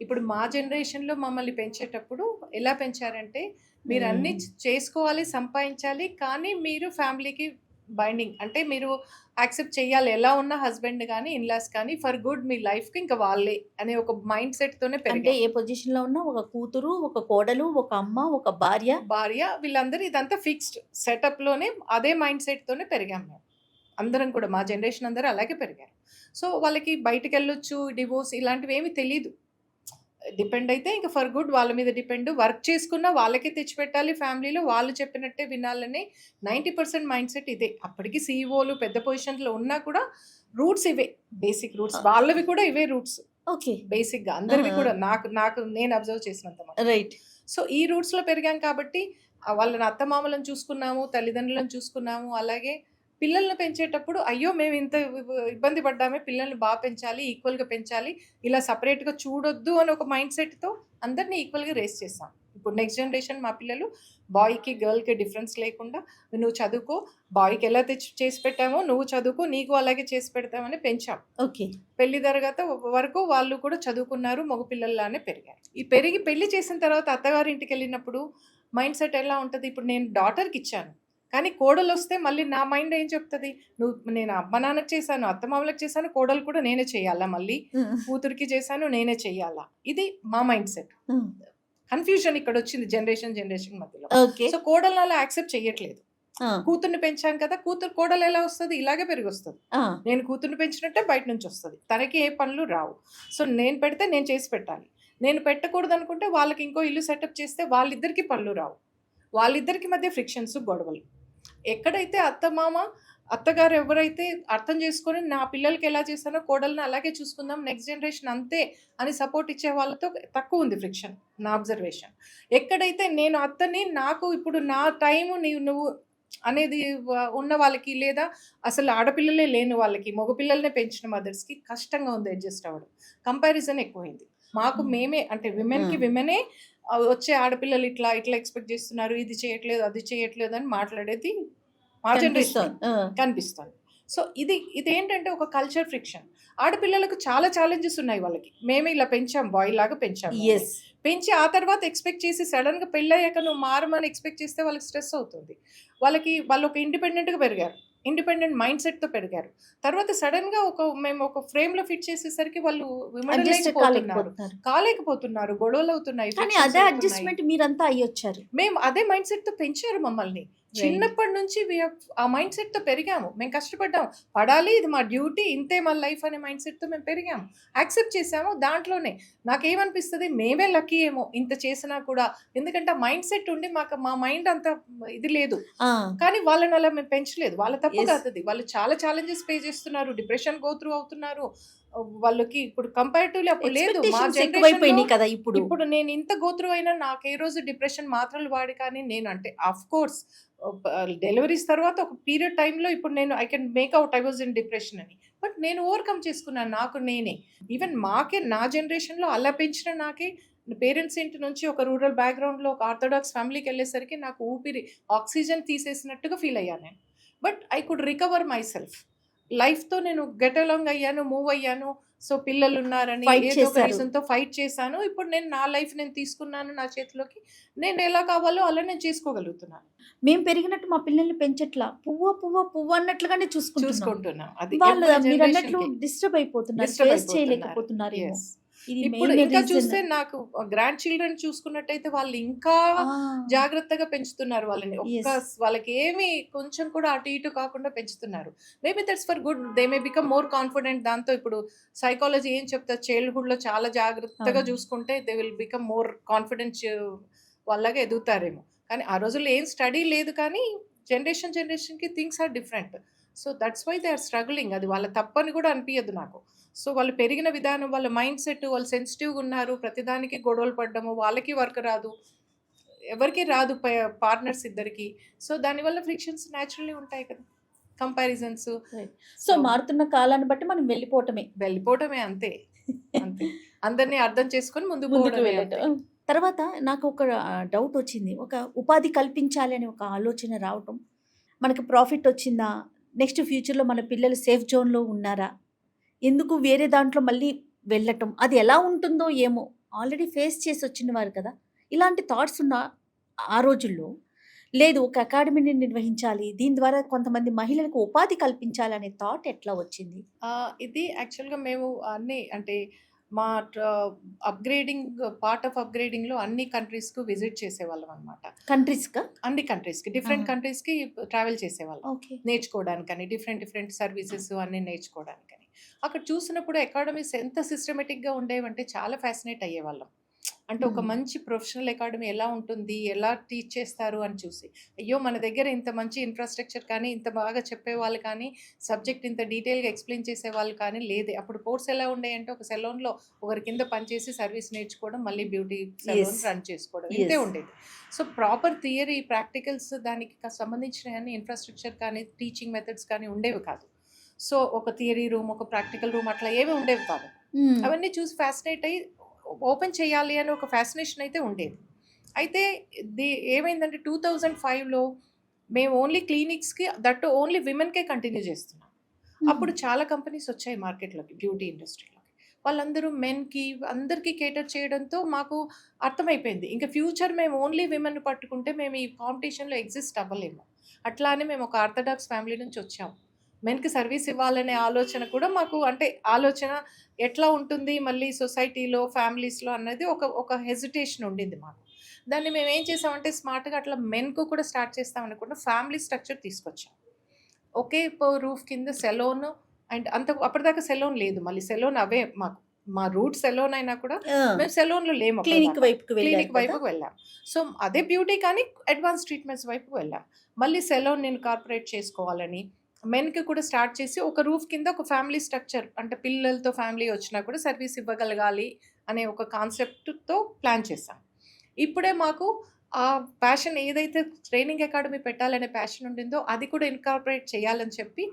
ఇప్పుడు మా జనరేషన్లో మమ్మల్ని పెంచేటప్పుడు ఎలా పెంచారంటే మీరు అన్ని చేసుకోవాలి, సంపాదించాలి, కానీ మీరు ఫ్యామిలీకి బైండింగ్ అంటే మీరు యాక్సెప్ట్ చేయాలి, ఎలా ఉన్న హస్బెండ్ కానీ ఇన్లాస్ కానీ ఫర్ గుడ్ మీ లైఫ్కి ఇంకా వాళ్ళే అనే ఒక మైండ్ సెట్తోనే అంటే పెరిగాం. ఏ పొజిషన్ లో ఉన్నా ఒక కూతురు, ఒక కోడలు, ఒక అమ్మ, ఒక భార్య. వీళ్ళందరూ ఇదంతా ఫిక్స్డ్ సెటప్లోనే అదే మైండ్ సెట్తోనే పెరిగాం మేము అందరం కూడా. మా జనరేషన్ అందరూ అలాగే పెరిగారు. సో వాళ్ళకి బయటకు వెళ్ళొచ్చు, డివోర్స్ ఇలాంటివి ఏమీ తెలీదు. డిపెండ్ అయితే ఇంకా ఫర్ గుడ్ వాళ్ళ మీద డిపెండ్, వర్క్ చేసుకున్నా వాళ్ళకే తెచ్చిపెట్టాలి, ఫ్యామిలీలో వాళ్ళు చెప్పినట్టే వినాలని 90% మైండ్ సెట్ ఇదే. అప్పటికి సీఈఓలు పెద్ద పొజిషన్లో ఉన్నా కూడా రూట్స్ ఇవే, బేసిక్ రూట్స్ వాళ్ళవి కూడా ఇవే రూట్స్ ఓకే. బేసిక్గా అందరివి కూడా. నాకు నేను అబ్జర్వ్ చేసినంత. రైట్. సో ఈ రూట్స్లో పెరిగాం కాబట్టి వాళ్ళని అత్తమామలను చూసుకున్నాము, తల్లిదండ్రులను చూసుకున్నాము. అలాగే పిల్లల్ని పెంచేటప్పుడు అయ్యో మేము ఇంత ఇబ్బంది పడ్డామే, పిల్లల్ని బాగా పెంచాలి, ఈక్వల్గా పెంచాలి, ఇలా సపరేట్గా చూడొద్దు అని ఒక మైండ్ సెట్తో అందరినీ ఈక్వల్గా రేస్ చేస్తాం. ఇప్పుడు నెక్స్ట్ జనరేషన్ మా పిల్లలు బాయ్కి గర్ల్కి డిఫరెన్స్ లేకుండా నువ్వు చదువుకో, బాయ్కి ఎలా చేసి పెట్టామో నువ్వు చదువుకో, నీకు అలాగే చేసి పెడతామని పెంచాం. ఓకే. పెళ్లి తర్వాత వరకు వాళ్ళు కూడా చదువుకున్నారు, మగపిల్లల్లానే పెరిగారు. ఈ పెళ్లి చేసిన తర్వాత అత్తగారింటికి వెళ్ళినప్పుడు మైండ్ సెట్ ఎలా ఉంటుంది? ఇప్పుడు నేను డాటర్కి ఇచ్చాను, కానీ కోడలు వస్తే మళ్ళీ నా మైండ్ ఏం చెప్తుంది? నేను అమ్మ నాన్నకి చేశాను, అత్తమామలకు చేశాను, కోడలు కూడా నేనే చేయాలా, మళ్ళీ కూతురికి చేశాను నేనే చెయ్యాలా? ఇది మా మైండ్ సెట్. కన్ఫ్యూజన్ ఇక్కడ వచ్చింది జనరేషన్ మధ్యలో. సో కోడలు అలా యాక్సెప్ట్ చెయ్యట్లేదు. కూతుర్ని పెంచాం కదా, కోడలు ఎలా వస్తుంది? ఇలాగే పెరిగి వస్తుంది. నేను కూతుర్ని పెంచినట్టే బయట నుంచి వస్తుంది, తనకి ఏ పనులు రావు. సో నేను పెడితే నేను చేసి పెట్టాలి, నేను పెట్టకూడదు అనుకుంటే వాళ్ళకి ఇంకో ఇల్లు సెటప్ చేస్తే వాళ్ళిద్దరికి పనులు రావు, వాళ్ళిద్దరికి మధ్య ఫ్రిక్షన్స్, గొడవలు. ఎక్కడైతే అత్తగారు ఎవరైతే అర్థం చేసుకొని నా పిల్లలకి ఎలా చేస్తానో కోడల్ని అలాగే చూసుకుందాం, నెక్స్ట్ జనరేషన్ అంతే అని సపోర్ట్ ఇచ్చే వాళ్ళతో తక్కువ ఉంది ఫ్రిక్షన్ నా అబ్జర్వేషన్. ఎక్కడైతే నేను అత్తని, నాకు ఇప్పుడు నా టైము నువ్వు అనేది ఉన్న వాళ్ళకి, లేదా అసలు ఆడపిల్లలే లేని వాళ్ళకి, మగపిల్లలనే పెంచిన మదర్స్కి కష్టంగా ఉంది అడ్జస్ట్ అవ్వడం. కంపారిజన్ ఎక్కువైంది. మాకు మేమే అంటే విమెన్కి విమెనే వచ్చే ఆడపిల్లలు ఇట్లా ఎక్స్పెక్ట్ చేస్తున్నారు, ఇది చేయట్లేదు అది చేయట్లేదు అని మాట్లాడేది మా జనరేషన్ కనిపిస్తుంది. సో ఇదేంటంటే ఒక కల్చర్ ఫ్రిక్షన్. ఆడపిల్లలకు చాలా ఛాలెంజెస్ ఉన్నాయి వాళ్ళకి. మేమే ఇలా పెంచాం, బాయ్ లాగా పెంచాం, పెంచి ఆ తర్వాత ఎక్స్పెక్ట్ చేసి సడన్గా పెళ్ళయ్యాక నువ్వు మారమని ఎక్స్పెక్ట్ చేస్తే వాళ్ళకి స్ట్రెస్ అవుతుంది. వాళ్ళు ఒక ఇండిపెండెంట్గా పెరిగారు, ఇండిపెండెంట్ మైండ్ సెట్తో పెరిగారు. తర్వాత సడన్గా మేము ఒక ఫ్రేమ్లో ఫిట్ చేసేసరికి వాళ్ళు కాలేకపోతున్నారు, గొడవలు అవుతున్నాయి. అదే అడ్జస్ట్మెంట్ మీరంతా అయ్యొచ్చారు. మేము అదే మైండ్ సెట్తో పెంచారు మమ్మల్ని. చిన్నప్పటి నుంచి ఆ మైండ్ సెట్తో పెరిగాము, మేము కష్టపడ్డాము, పడాలి, ఇది మా డ్యూటీ, ఇంతే మా లైఫ్ అనే మైండ్ సెట్తో మేము పెరిగాము, యాక్సెప్ట్ చేసాము. దాంట్లోనే నాకేమనిపిస్తుంది, మేమే లక్కీ ఏమో ఇంత చేసినా కూడా, ఎందుకంటే మైండ్ సెట్ ఉండి మా మైండ్ అంత ఇది లేదు. కానీ వాళ్ళని అలా మేము పెంచలేదు, వాళ్ళ తప్పు కాదు. వాళ్ళు చాలా ఛాలెంజెస్ ఫేస్ చేస్తున్నారు, డిప్రెషన్ గో త్రూ అవుతున్నారు. వాళ్ళకి ఇప్పుడు కంపారిటివ్లీ అప్పుడు లేదు. మా జనరేషన్ కదా ఇప్పుడు నేను ఇంత గోత్రు అయినా నాకు ఏ రోజు డిప్రెషన్ మాత్రలు వాడి కానీ నేను అంటే ఆఫ్ కోర్స్ డెలివరీస్ తర్వాత ఒక పీరియడ్ టైంలో ఇప్పుడు నేను I can make out I was in depression అని, బట్ నేను ఓవర్కమ్ చేసుకున్నాను నాకు నేనే. ఈవెన్ నా జనరేషన్లో అలా పెంచిన నాకే పేరెంట్స్ ఇంటి నుంచి ఒక రూరల్ బ్యాక్గ్రౌండ్లో ఒక ఆర్థోడాక్స్ ఫ్యామిలీకి వెళ్ళేసరికి నాకు ఊపిరి ఆక్సిజన్ తీసేసినట్టుగా ఫీల్ అయ్యాను నేను. But I could recover myself. లైఫ్తో నేను గెట్ అలాంగ్ అయ్యాను, మూవ్ అయ్యాను. సో పిల్లలు ఉన్నారని ఫైట్ ఏదో ఒక చేశారు. రీజన్తో ఫైట్ చేశాను. ఇప్పుడు నేను నా లైఫ్ నేను తీసుకున్నాను నా చేతిలోకి. నేను ఎలా కావాలో అలా నేను చేసుకోగలుగుతున్నాను, మేము పెరిగినట్టు మా పిల్లల్ని పెంచట్లా, పువ్వ పువ్వ పువ్వ అన్నట్లుగానే చూసుకుంటున్నాను. అది వాళ్ళు every మీరు అన్నట్లు generationకి డిస్టర్బ్ అయిపోతున్నారు, disturb ఫేస్ అయిపోతున్నారు. చేయలేకపోతున్నారేమో. Yes. ఇది ఇప్పుడు మెయిన్ ఇంకా రీజన్. చూస్తే నాకు గ్రాండ్ చిల్డ్రన్ చూసుకున్నట్టయితే వాళ్ళు ఇంకా జాగ్రత్తగా పెంచుతున్నారు వాళ్ళని. వాళ్ళకి ఏమి కొంచెం కూడా అటు ఇటు కాకుండా పెంచుతున్నారు. Maybe that's for good. They may become more confident. దాంతో ఇప్పుడు సైకాలజీ ఏం చెప్తారు, చైల్డ్హుడ్ లో చాలా జాగ్రత్తగా అవును. చూసుకుంటే they will become more confidence వాళ్ళగా ఎదుగుతారేమో. కానీ ఆ రోజుల్లో ఏం స్టడీ లేదు, కానీ జనరేషన్కి things are different. So that's why they are struggling. అది వాళ్ళ తప్పని కూడా అనిపించదు నాకు. సో వాళ్ళు పెరిగిన విధానం, వాళ్ళ మైండ్ సెట్, వాళ్ళు సెన్సిటివ్గా ఉన్నారు, ప్రతిదానికి గొడవలు పడ్డము, వాళ్ళకి వర్క్ రాదు, ఎవరికి రాదు, పార్ట్నర్స్ ఇద్దరికి. సో దానివల్ల ఫ్రిక్షన్స్ న్యాచురల్లీ ఉంటాయి కదా, కంపారిజన్స్. సో మారుతున్న కాలాన్ని బట్టి మనం వెళ్ళిపోవటమే అంతే. అంతే, అందరినీ అర్థం చేసుకొని ముందుకు ముందుకు పోవడమే వెళ్ళటం. అంతే. తర్వాత నాకు ఒక డౌట్ వచ్చింది. ఒక ఉపాధి కల్పించాలి అనే ఒక ఆలోచన రావటం, మనకి ప్రాఫిట్ వచ్చిందా, నెక్స్ట్ ఫ్యూచర్లో మన పిల్లలు సేఫ్ జోన్లో ఉన్నారా, ఎందుకు వేరే దాంట్లో మళ్ళీ వెళ్ళటం, అది ఎలా ఉంటుందో ఏమో, ఆల్రెడీ ఫేస్ చేసి వచ్చిన వారు కదా, ఇలాంటి థాట్స్ ఉన్న ఆ రోజుల్లో లేదు ఒక అకాడమీని నిర్వహించాలి, దీని ద్వారా కొంతమంది మహిళలకు ఉపాధి కల్పించాలి అనే థాట్ ఎట్లా వచ్చింది? ఇది యాక్చువల్గా మేము అన్ని అంటే మా అప్గ్రేడింగ్ పార్ట్ ఆఫ్ అప్గ్రేడింగ్లో అన్ని కంట్రీస్కు విజిట్ చేసేవాళ్ళం అనమాట. కంట్రీస్గా? అన్ని కంట్రీస్కి, డిఫరెంట్ ఆహా. కంట్రీస్కి ట్రావెల్ చేసేవాళ్ళం ఓకే. నేర్చుకోవడానికని, డిఫరెంట్ సర్వీసెస్ అన్నీ నేర్చుకోవడానికని. అక్కడ చూసినప్పుడు అకాడమీస్ ఎంత సిస్టమేటిక్గా ఉండేవంటే చాలా ఫ్యాసినేట్ అయ్యేవాళ్ళం. అంటే ఒక మంచి ప్రొఫెషనల్ అకాడమీ ఎలా ఉంటుంది, ఎలా టీచ్ చేస్తారు అని చూసి, అయ్యో మన దగ్గర ఇంత మంచి ఇన్ఫ్రాస్ట్రక్చర్ కానీ, ఇంత బాగా చెప్పేవాళ్ళు కానీ, సబ్జెక్ట్ ఇంత డీటెయిల్గా ఎక్స్ప్లెయిన్ చేసేవాళ్ళు కానీ లేదే. అప్పుడు కోర్స్ ఎలా ఉండేయంటే ఒక సెలూన్లో ఒకరి కింద పనిచేసి సర్వీస్ నేర్చుకోవడం, మళ్ళీ బ్యూటీ సెలూన్ రన్ చేసుకోవడం, ఇంతే ఉండేది. సో ప్రాపర్ థియరీ, ప్రాక్టికల్స్, దానికి సంబంధించిన ఇన్ఫ్రాస్ట్రక్చర్ కానీ, టీచింగ్ మెథడ్స్ కానీ ఉండేవి కాదు. సో ఒక థియరీ రూమ్, ఒక ప్రాక్టికల్ రూమ్ అట్లా ఏమీ ఉండేవి కాదు. అవన్నీ చూసి ఫ్యాసినేట్ అయ్యి ఓపెన్ చేయాలి అని ఒక ఫ్యాసినేషన్ అయితే ఉండేది. అయితే ఏమైందంటే 2005లో మేము ఓన్లీ క్లినిక్స్కి, దట్ ఓన్లీ విమెన్కే కంటిన్యూ చేస్తున్నాం. అప్పుడు చాలా కంపెనీస్ వచ్చాయి మార్కెట్లోకి, బ్యూటీ ఇండస్ట్రీలోకి. వాళ్ళందరూ మెన్కి అందరికీ కేటర్ చేయడంతో మాకు అర్థమైపోయింది, ఇంకా ఫ్యూచర్ మేము ఓన్లీ విమెన్ పట్టుకుంటే మేము ఈ కాంపిటీషన్లో ఎగ్జిస్ట్ అవ్వలేము. అట్లా అని మేము ఒక ఆర్థోడాక్స్ ఫ్యామిలీ నుంచి వచ్చాము. మెన్కి సర్వీస్ ఇవ్వాలనే ఆలోచన కూడా మాకు, అంటే ఆలోచన ఎట్లా ఉంటుంది మళ్ళీ సొసైటీలో, ఫ్యామిలీస్లో అన్నది ఒక హెజిటేషన్ ఉండింది మాకు. దాన్ని మేము ఏం చేసామంటే స్మార్ట్గా అట్లా మెన్కు కూడా స్టార్ట్ చేస్తామనుకుంటే ఫ్యామిలీ స్ట్రక్చర్ తీసుకొచ్చాం. ఒకే రూఫ్ కింద సెలోన్, అండ్ అప్పటిదాకా సెలోన్ లేదు, మళ్ళీ సెలోన్ అవే మాకు. మా రూట్ సెలోన్ అయినా కూడా మేము సెలోన్లో లేము, క్లినిక్ వైపుకు వెళ్ళాం. సో అదే బ్యూటీ కానీ అడ్వాన్స్ ట్రీట్మెంట్స్ వైపుకు వెళ్ళాం. మళ్ళీ సెలోన్ నేను కార్పొరేట్ చేసుకోవాలని మెన్కి కూడా స్టార్ట్ చేసి ఒక రూఫ్ కింద ఒక ఫ్యామిలీ స్ట్రక్చర్, అంటే పిల్లలతో ఫ్యామిలీ వచ్చినా కూడా సర్వీస్ ఇవ్వగలగాలి అనే ఒక కాన్సెప్ట్తో ప్లాన్ చేశాం. ఇప్పుడే మాకు ఆ ప్యాషన్, ఏదైతే ట్రైనింగ్ అకాడమీ పెట్టాలనే ప్యాషన్ ఉండిందో అది కూడా ఇన్కార్పొరేట్ చేయాలని చెప్పి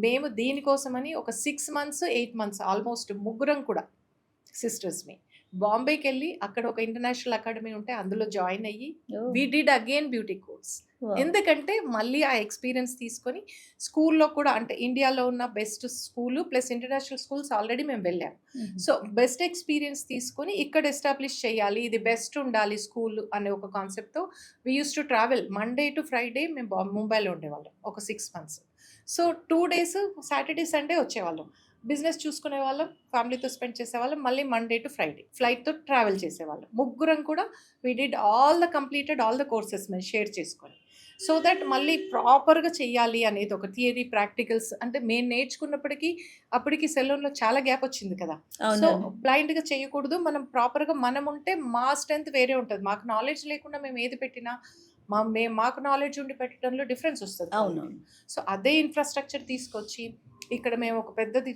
మేము దీనికోసమని ఒక 6 months 8 months ఆల్మోస్ట్ ముగ్గురం కూడా సిస్టర్స్ని బాంబేకి వెళ్ళి అక్కడ ఒక ఇంటర్నేషనల్ అకాడమీ ఉంటే అందులో జాయిన్ అయ్యి we did again beauty course. ఎందుకంటే మళ్ళీ ఆ ఎక్స్పీరియన్స్ తీసుకొని స్కూల్లో కూడా, అంటే ఇండియాలో ఉన్న best school plus international schools already మేము వెళ్ళాము. సో బెస్ట్ ఎక్స్పీరియన్స్ తీసుకొని ఇక్కడ ఎస్టాబ్లిష్ చేయాలి, ఇది బెస్ట్ ఉండాలి స్కూల్ అనే ఒక కాన్సెప్ట్తో we use to travel Monday to Friday. మేము ముంబైలో ఉండేవాళ్ళం ఒక 6 months. So 2 days Saturday Sunday వచ్చేవాళ్ళం, బిజినెస్ చూసుకునే వాళ్ళం, ఫ్యామిలీతో స్పెండ్ చేసేవాళ్ళం, మళ్ళీ మండే టు ఫ్రైడే ఫ్లైట్తో ట్రావెల్ చేసేవాళ్ళం. ముగ్గురం కూడా we did completed all the courses మేము షేర్ చేసుకొని. సో దట్ మళ్ళీ ప్రాపర్గా చెయ్యాలి అనేది ఒక థియరీ, ప్రాక్టికల్స్. అంటే మేము నేర్చుకున్నప్పటికీ అప్పటికి సెలూన్లో చాలా గ్యాప్ వచ్చింది కదా. సో బ్లైండ్గా చేయకూడదు, మనం ప్రాపర్గా మనం ఉంటే మా స్ట్రెంత్ వేరే ఉంటుంది. మాకు నాలెడ్జ్ లేకుండా మేము ఏది పెట్టినా మాకు నాలెడ్జ్ ఉండి పెట్టడంలో డిఫరెన్స్ వస్తుంది. సో అదే ఇన్ఫ్రాస్ట్రక్చర్ తీసుకొచ్చి ఇక్కడ మేము ఒక పెద్దది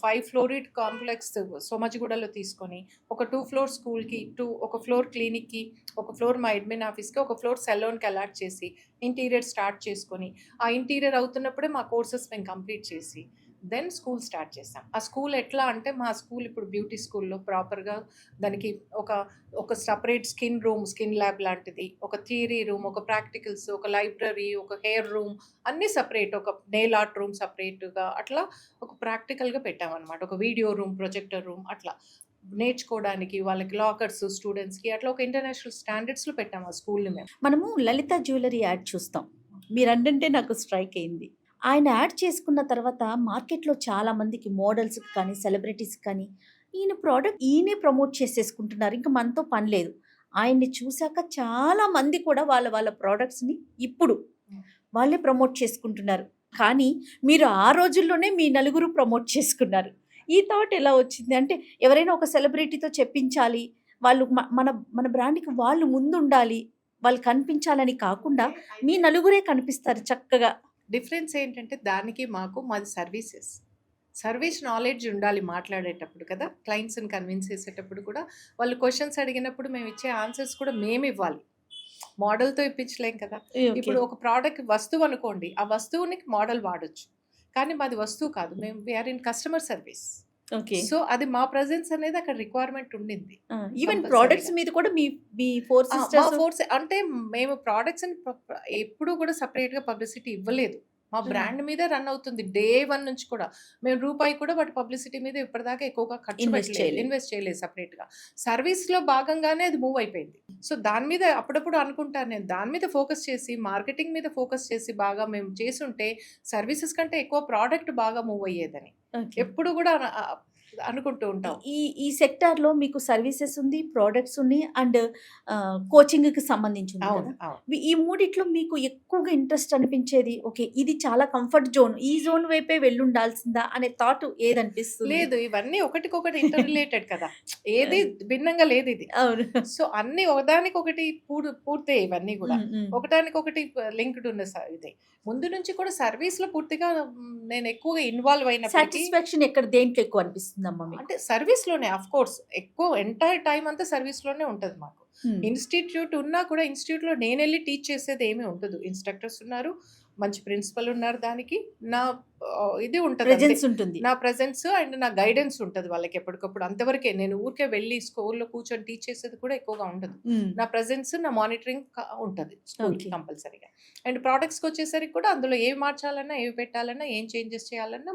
5 floored కాంప్లెక్స్ సోమాజిగూడలో తీసుకొని ఒక 2 floor స్కూల్కి, ఒక ఫ్లోర్ క్లినిక్కి, ఒక ఫ్లోర్ మా అడ్మిన్ ఆఫీస్కి, ఒక ఫ్లోర్ సెలూన్కి అలాట్ చేసి ఇంటీరియర్ స్టార్ట్ చేసుకొని, ఆ ఇంటీరియర్ అవుతున్నప్పుడే మా కోర్సెస్ మేము కంప్లీట్ చేసి దెన్ స్కూల్ స్టార్ట్ చేసాం. ఆ స్కూల్ ఎట్లా అంటే మా స్కూల్ ఇప్పుడు బ్యూటీ స్కూల్లో ప్రాపర్గా దానికి ఒక ఒక సపరేట్ స్కిన్ ల్యాబ్ లాంటిది, ఒక థియరీ రూమ్, ఒక ప్రాక్టికల్స్, ఒక లైబ్రరీ, ఒక హెయిర్ రూమ్ అన్నీ సపరేట్, ఒక నెయిల్ ఆర్ట్ రూమ్ సపరేట్గా అట్లా ఒక ప్రాక్టికల్గా పెట్టామన్నమాట. ఒక వీడియో రూమ్, ప్రొజెక్టర్ రూమ్ అట్లా నేర్చుకోవడానికి వాళ్ళకి లాకర్స్ స్టూడెంట్స్కి అట్లా ఒక ఇంటర్నేషనల్ స్టాండర్డ్స్లో పెట్టాము ఆ స్కూల్ని మేము. మనము లలిత జ్యువెలరీ యాడ్ చూస్తాం. మీరంటే నాకు స్ట్రైక్ అయింది. ఆయన యాడ్ చేసుకున్న తర్వాత మార్కెట్లో చాలా మందికి మోడల్స్కి కానీ సెలబ్రిటీస్కి కానీ ఈయన ప్రోడక్ట్ ఈయనే ప్రమోట్ చేసేసుకుంటున్నారు. ఇంకా మనతో పని లేదు. ఆయన్ని చూశాక చాలా మంది కూడా వాళ్ళ వాళ్ళ ప్రోడక్ట్స్ని ఇప్పుడు వాళ్ళే ప్రమోట్ చేసుకుంటున్నారు. కానీ మీరు ఆ రోజుల్లోనే మీ నలుగురు ప్రమోట్ చేసుకున్నారు. ఈ థాట్ ఎలా వచ్చింది? అంటే ఎవరైనా ఒక సెలబ్రిటీతో చెప్పించాలి, వాళ్ళు మన మన బ్రాండ్కి వాళ్ళు ముందుండాలి, వాళ్ళు కనిపించాలని కాకుండా మీ నలుగురే కనిపిస్తారు చక్కగా. డిఫరెన్స్ ఏంటంటే దానికి మాది సర్వీస్ నాలెడ్జ్ ఉండాలి మాట్లాడేటప్పుడు కదా. క్లయింట్స్ని కన్విన్స్ చేసేటప్పుడు కూడా వాళ్ళు క్వశ్చన్స్ అడిగినప్పుడు మేము ఇచ్చే ఆన్సర్స్ కూడా మేము ఇవ్వాలి. మోడల్తో ఇప్పించలేం కదా. ఇప్పుడు ఒక ప్రోడక్ట్ వస్తువు అనుకోండి, ఆ వస్తువుని మోడల్ వాడొచ్చు, కానీ మాది వస్తువు కాదు, మేము we are in customer service. So అది మా ప్రెజెన్స్ అనేది అక్కడ రిక్వైర్మెంట్ ఉండింది. ఈవెన్ ప్రోడక్ట్స్ మీద కూడా మీ ఫోర్స్ అంటే మేము ప్రోడక్ట్స్ ఎప్పుడు కూడా సపరేట్ గా పబ్లిసిటీ ఇవ్వలేదు. మా బ్రాండ్ మీద రన్ అవుతుంది డే 1 నుంచి కూడా. మేము రూపాయి కూడా వాటి పబ్లిసిటీ మీద ఇప్పటిదాకా ఎక్కువగా ఇన్వెస్ట్ చేయలేదు సపరేట్ గా. సర్వీస్ లో భాగంగానే అది మూవ్ అయిపోయింది. సో దాని మీద అప్పుడప్పుడు అనుకుంటాను నేను, దాని మీద ఫోకస్ చేసి మార్కెటింగ్ మీద ఫోకస్ చేసి బాగా మేము చేసుంటే సర్వీసెస్ కంటే ఎక్కువ ప్రోడక్ట్ బాగా మూవ్ అయ్యేదని ఎప్పుడు కూడా అనుకుంటూ ఉంటాం. ఈ సెక్టార్లో మీకు సర్వీసెస్ ఉంది, ప్రోడక్ట్స్ ఉన్నాయి, అండ్ కోచింగ్కి సంబంధించి ఉంది కదా. ఈ మూడిట్లో మీకు ఎక్కువగా ఇంట్రెస్ట్ అనిపించేది, ఓకే ఇది చాలా కంఫర్ట్ జోన్, ఈ జోన్ వైపే వెళ్ళుండాల్సిందా అనే థాట్ ఏదనిపిస్తుంది? లేదు, ఇవన్నీ ఒకటికొకటి ఇంటర్ రిలేటెడ్ కదా, ఏది భిన్నంగా లేదు ఇది. అవును. సో అన్ని ఒకదానికొకటి పూర్తి, ఇవన్నీ కూడా ఒకదానికొకటి లింక్డ్ ఉన్న ఇదే. ముందు నుంచి కూడా సర్వీస్ లో పూర్తిగా నేను ఎక్కువగా ఇన్వాల్వ్ అయిన సాటిస్ఫాక్షన్ ఎక్కడ దేంట్లో ఎక్కువ అనిపిస్తుంది అమ్మా? అంటే సర్వీస్ లోనే, ఆఫ్ కోర్స్ ఎక్కువ ఎంటైర్ టైం అంతా సర్వీస్ లోనే ఉంటది మాకు. ఇన్స్టిట్యూట్ ఉన్నా కూడా ఇన్స్టిట్యూట్ లో నేను వెళ్ళి టీచ్ చేసేది ఏమీ ఉండదు. ఇన్స్ట్రక్టర్స్ ఉన్నారు, మంచి ప్రిన్సిపల్ ఉన్నారు, దానికి నా ఇది ఉంటుంది, నా ప్రెజెన్స్ అండ్ నా గైడెన్స్ ఉంటుంది వాళ్ళకి ఎప్పటికప్పుడు. అంతవరకే, నేను ఊరికే వెళ్ళి స్కూల్లో కూర్చొని టీచ్ చేసేది కూడా ఎక్కువగా ఉండదు. నా ప్రెజెన్స్, నా మానిటరింగ్ ఉంటుంది స్కూల్కి కంపల్సరీగా. అండ్ ప్రోడక్ట్స్కి వచ్చేసరికి కూడా అందులో ఏవి మార్చాలన్నా, ఏవి పెట్టాలన్నా, ఏం చేంజెస్ చేయాలన్నా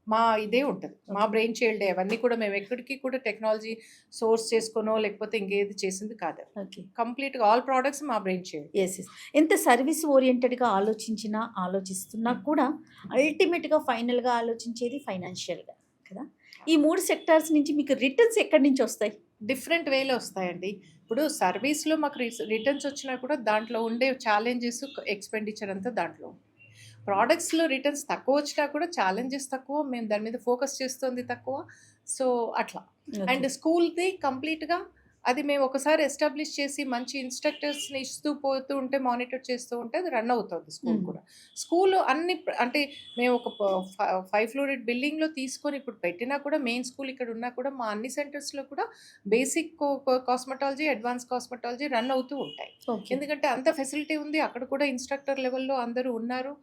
మా ఇదే ఉంటుంది, మా బ్రెయిన్ చైల్డ్. అవన్నీ కూడా మేము ఎక్కడికి కూడా టెక్నాలజీ సోర్స్ చేసుకోనో లేకపోతే ఇంకేది చేసింది కాదు. కంప్లీట్గా ఆల్ ప్రోడక్ట్స్ మా బ్రెయిన్ చైల్డ్. ఎస్, ఎంత సర్వీస్ ఓరియంటెడ్గా ఆలోచిస్తున్నా కూడా అల్టిమేట్గా ఫైనల్గా ఆలోచించేది ఫైనాన్షియల్గా కదా. ఈ 3 సెక్టార్స్ నుంచి మీకు రిటర్న్స్ ఎక్కడి నుంచి వస్తాయి? డిఫరెంట్ వేలో వస్తాయండి. ఇప్పుడు సర్వీస్లో మాకు రిటర్న్స్ వచ్చినా కూడా దాంట్లో ఉండే ఛాలెంజెస్, ఎక్స్పెండిచర్ అంతా దాంట్లో. ప్రోడక్ట్స్లో రిటర్న్స్ తక్కువ వచ్చినా కూడా ఛాలెంజెస్ తక్కువ, మేము దాని మీద ఫోకస్ చేస్తుంది తక్కువ. సో అట్లా. అండ్ స్కూల్ది కంప్లీట్గా అది మేము ఒకసారి ఎస్టాబ్లిష్ చేసి మంచి ఇన్స్ట్రక్టర్స్ని ఇస్తూ పోతూ ఉంటే, మానిటర్ చేస్తూ ఉంటే అది రన్ అవుతుంది స్కూల్ కూడా. స్కూల్ అన్ని అంటే మేము ఒక 5 ఫ్లోరెడ్ బిల్డింగ్లో తీసుకొని ఇప్పుడు పెట్టినా కూడా, మెయిన్ స్కూల్ ఇక్కడ ఉన్నా కూడా మా అన్ని సెంటర్స్లో కూడా basic cosmetology, advance cosmetology run అవుతూ ఉంటాయి. ఎందుకంటే అంత ఫెసిలిటీ ఉంది, అక్కడ కూడా ఇన్స్ట్రక్టర్ లెవెల్లో అందరూ ఉన్నారు.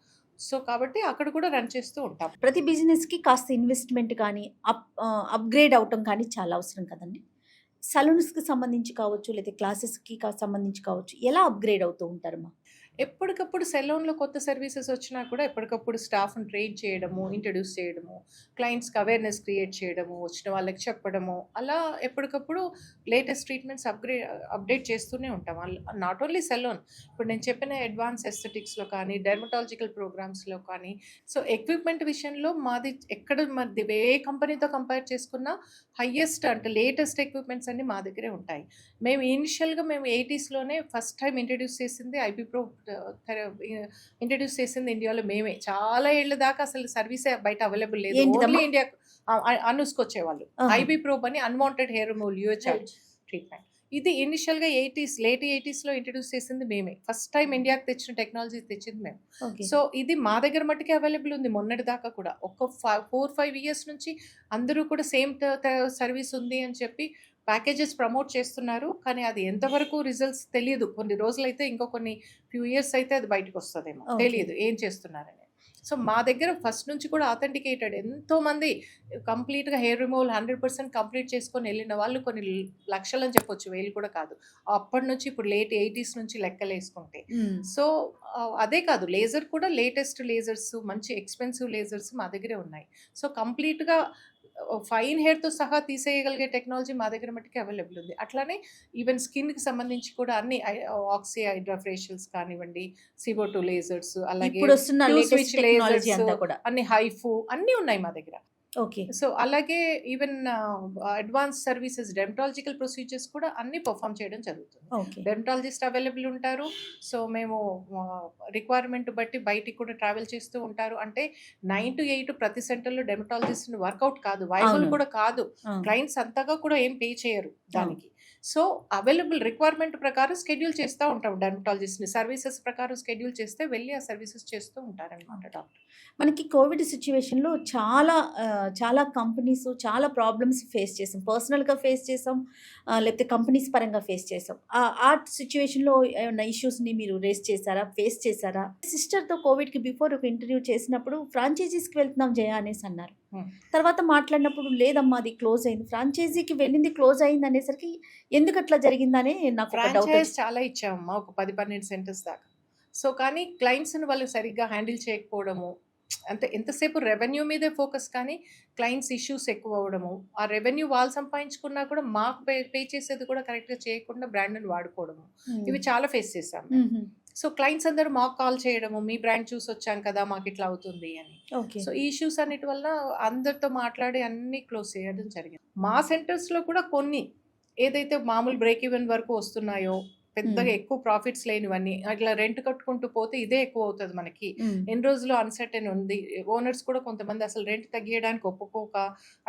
సో కాబట్టి అక్కడ కూడా రన్ చేస్తూ ఉంటాం. ప్రతి బిజినెస్కి కాస్త ఇన్వెస్ట్మెంట్ కానీ అప్గ్రేడ్ అవటం కానీ చాలా అవసరం కదండి. సలూన్స్కి సంబంధించి కావచ్చు, లేదా క్లాసెస్కి సంబంధించి కావచ్చు, ఎలా అప్గ్రేడ్ అవుతూ ఉంటారమ్మా? ఎప్పటికప్పుడు సెలూన్లో కొత్త సర్వీసెస్ వచ్చినా కూడా ఎప్పటికప్పుడు స్టాఫ్ని ట్రైన్ చేయడము, ఇంట్రడ్యూస్ చేయడము, క్లయింట్స్కి అవేర్నెస్ క్రియేట్ చేయడము, వచ్చిన వాళ్ళకి చెప్పడము, అలా ఎప్పటికప్పుడు లేటెస్ట్ ట్రీట్మెంట్స్ అప్డేట్ చేస్తూనే ఉంటాం. నాట్ ఓన్లీ సెలూన్, ఇప్పుడు నేను చెప్పిన అడ్వాన్స్ ఎస్థెటిక్స్లో కానీ, డెర్మటాలజికల్ ప్రోగ్రామ్స్లో కానీ. సో ఎక్విప్మెంట్ విషయంలో మాది ఏ కంపెనీతో కంపేర్ చేసుకున్నా హయ్యెస్ట్ అంటే లేటెస్ట్ ఎక్విప్మెంట్స్ అన్ని మా దగ్గరే ఉంటాయి. మేము ఇనిషియల్గా 80sలోనే ఫస్ట్ టైం ఇంట్రడ్యూస్ చేసింది ఐబీ ప్రో ఇంట్రడ్యూస్ చేసింది ఇండియాలో మేమే. చాలా ఏళ్ళ దాకా అసలు సర్వీసే బయట అవైలబుల్ లేదు, ఓన్లీ ఇండియా అనుసుకొచ్చేవాళ్ళు. ఐబీ ప్రోబ్ అని అన్వాంటెడ్ హెయిర్ రిమూవల్ యూహెచ్ఆర్ ట్రీట్మెంట్. ఇది ఇనిషియల్గా లేట్ 80sలో ఇంట్రడ్యూస్ చేసింది మేమే. ఫస్ట్ టైం ఇండియాకి తెచ్చిన టెక్నాలజీ తెచ్చింది మేము. సో ఇది మా దగ్గర మట్టుకే అవైలబుల్ ఉంది మొన్నటి దాకా కూడా. ఒక 4-5 years నుంచి అందరూ కూడా సేమ్ సర్వీస్ ఉంది అని చెప్పి ప్యాకేజెస్ ప్రమోట్ చేస్తున్నారు. కానీ అది ఎంతవరకు రిజల్ట్స్ తెలియదు. కొన్ని రోజులైతే, ఇంకో కొన్ని ఫ్యూ ఇయర్స్ అయితే అది బయటకు వస్తుందేమో, తెలియదు ఏం చేస్తున్నారని. సో మా దగ్గర ఫస్ట్ నుంచి కూడా ఆథెంటికేటెడ్ ఎంతోమంది కంప్లీట్గా హెయిర్ రిమూవల్ 100% కంప్లీట్ చేసుకొని వెళ్ళిన వాళ్ళు కొన్ని లక్షలు అని చెప్పొచ్చు, వేలు కూడా కాదు. అప్పటి నుంచి ఇప్పుడు లేట్ 80s నుంచి లెక్కలు వేసుకుంటే. సో అదే కాదు, లేజర్ కూడా లేటెస్ట్ లేజర్స్, మంచి ఎక్స్పెన్సివ్ లేజర్స్ మా దగ్గరే ఉన్నాయి. సో కంప్లీట్గా ఫైన్ హెయిర్తో సహా తీసేయగలిగే టెక్నాలజీ మా దగ్గర మట్టుకు అవైలబుల్ ఉంది. అట్లానే ఈవెన్ స్కిన్కి సంబంధించి కూడా అన్ని ఆక్సీ హైడ్రా ఫేషియల్స్ కానివ్వండి, CO2 లేజర్స్, అలాగే ఇప్పుడు వస్తున్న Q latest switch technology lasers, అంతా కూడా. అన్ని హైఫు అన్నీ ఉన్నాయి మా దగ్గర. ఓకే. సో అలాగే even advance services, dermatological procedures కూడా అన్ని పర్ఫామ్ చేయడం జరుగుతుంది. ఓకే. డెర్మటాలజిస్ట్ అవైలబుల్ ఉంటారు. సో మేము రిక్వైర్మెంట్ బట్టి బయటికి కూడా ట్రావెల్ చేస్తూ ఉంటారు. అంటే 9 to 8 ప్రతి సెంటర్లో డెర్మటాలజిస్ట్ వర్కౌట్ కాదు, వైబుల్ అవును. కూడా కాదు. క్లయింట్స్ అంతగా కూడా ఏం పే చేయరు దానికి. సో అవైలబుల్ రిక్వైర్మెంట్ ప్రకారం స్కెడ్యూల్ చేస్తూ ఉంటాం డెర్మటాలజిస్ట్ని. సర్వీసెస్ ప్రకారం స్కెడ్యూల్ చేస్తే వెళ్ళి ఆ సర్వీసెస్ చేస్తూ ఉంటారనమాట డాక్టర్. మనకి కోవిడ్ సిచ్యువేషన్లో చాలా కంపెనీస్ చాలా ప్రాబ్లమ్స్ ఫేస్ చేసాం. పర్సనల్గా ఫేస్ చేసాం, లేకపోతే కంపెనీస్ పరంగా ఫేస్ చేసాం. ఆ సిచ్యువేషన్లో ఏమైనా ఇష్యూస్ని మీరు రేస్ చేశారా, ఫేస్ చేశారా? సిస్టర్తో కోవిడ్కి బిఫోర్ ఒక ఇంటర్వ్యూ చేసినప్పుడు ఫ్రాంచైజీస్కి వెళ్తున్నాం జయ అనేసి అన్నారు. తర్వాత మాట్లాడినప్పుడు లేదమ్మా అది క్లోజ్ అయింది, ఫ్రాంచైజీకి వెళ్ళింది క్లోజ్ అయింది అనేసరికి ఎందుకు అట్లా జరిగిందని నాకు ఒక డౌట్. ఫ్రాంచైజ్ చాలా ఇచ్చామమ్మా, ఒక 10-12 సెంటర్స్ దాకా. సో కానీ క్లయింట్స్ని వాళ్ళు సరిగ్గా హ్యాండిల్ చేయకపోవడము, అంటే ఎంతసేపు రెవెన్యూ మీదే ఫోకస్ కానీ క్లయింట్స్ ఇష్యూస్ ఎక్కువ అవ్వడము, ఆ రెవెన్యూ వాళ్ళు సంపాదించుకున్నా కూడా మాకు పే చేసేది కూడా కరెక్ట్గా చేయకుండా బ్రాండ్ని వాడుకోవడము, ఇవి చాలా ఫేస్ చేశాము. సో క్లయింట్స్ అందరూ మాకు కాల్ చేయడము, మీ బ్రాండ్ చూసి వచ్చాం కదా మాకు ఇట్లా అవుతుంది అని. ఓకే. సో ఈ ఇష్యూస్ అన్నిటి వల్ల అందరితో మాట్లాడి అన్ని క్లోజ్ చేయడం జరిగింది. మా సెంటర్స్లో కూడా కొన్ని ఏదైతే మామూలు బ్రేక్ ఈవెన్ వరకు వస్తున్నాయో, పెద్దగా ఎక్కువ ప్రాఫిట్స్ లేనివన్నీ అట్లా రెంట్ కట్టుకుంటూ పోతే ఇదే ఎక్కువ అవుతుంది మనకి. ఎన్ని రోజులు అన్సర్టెన్ ఉంది. ఓనర్స్ కూడా కొంతమంది అసలు రెంట్ తగ్గియడానికి ఒప్పుకోక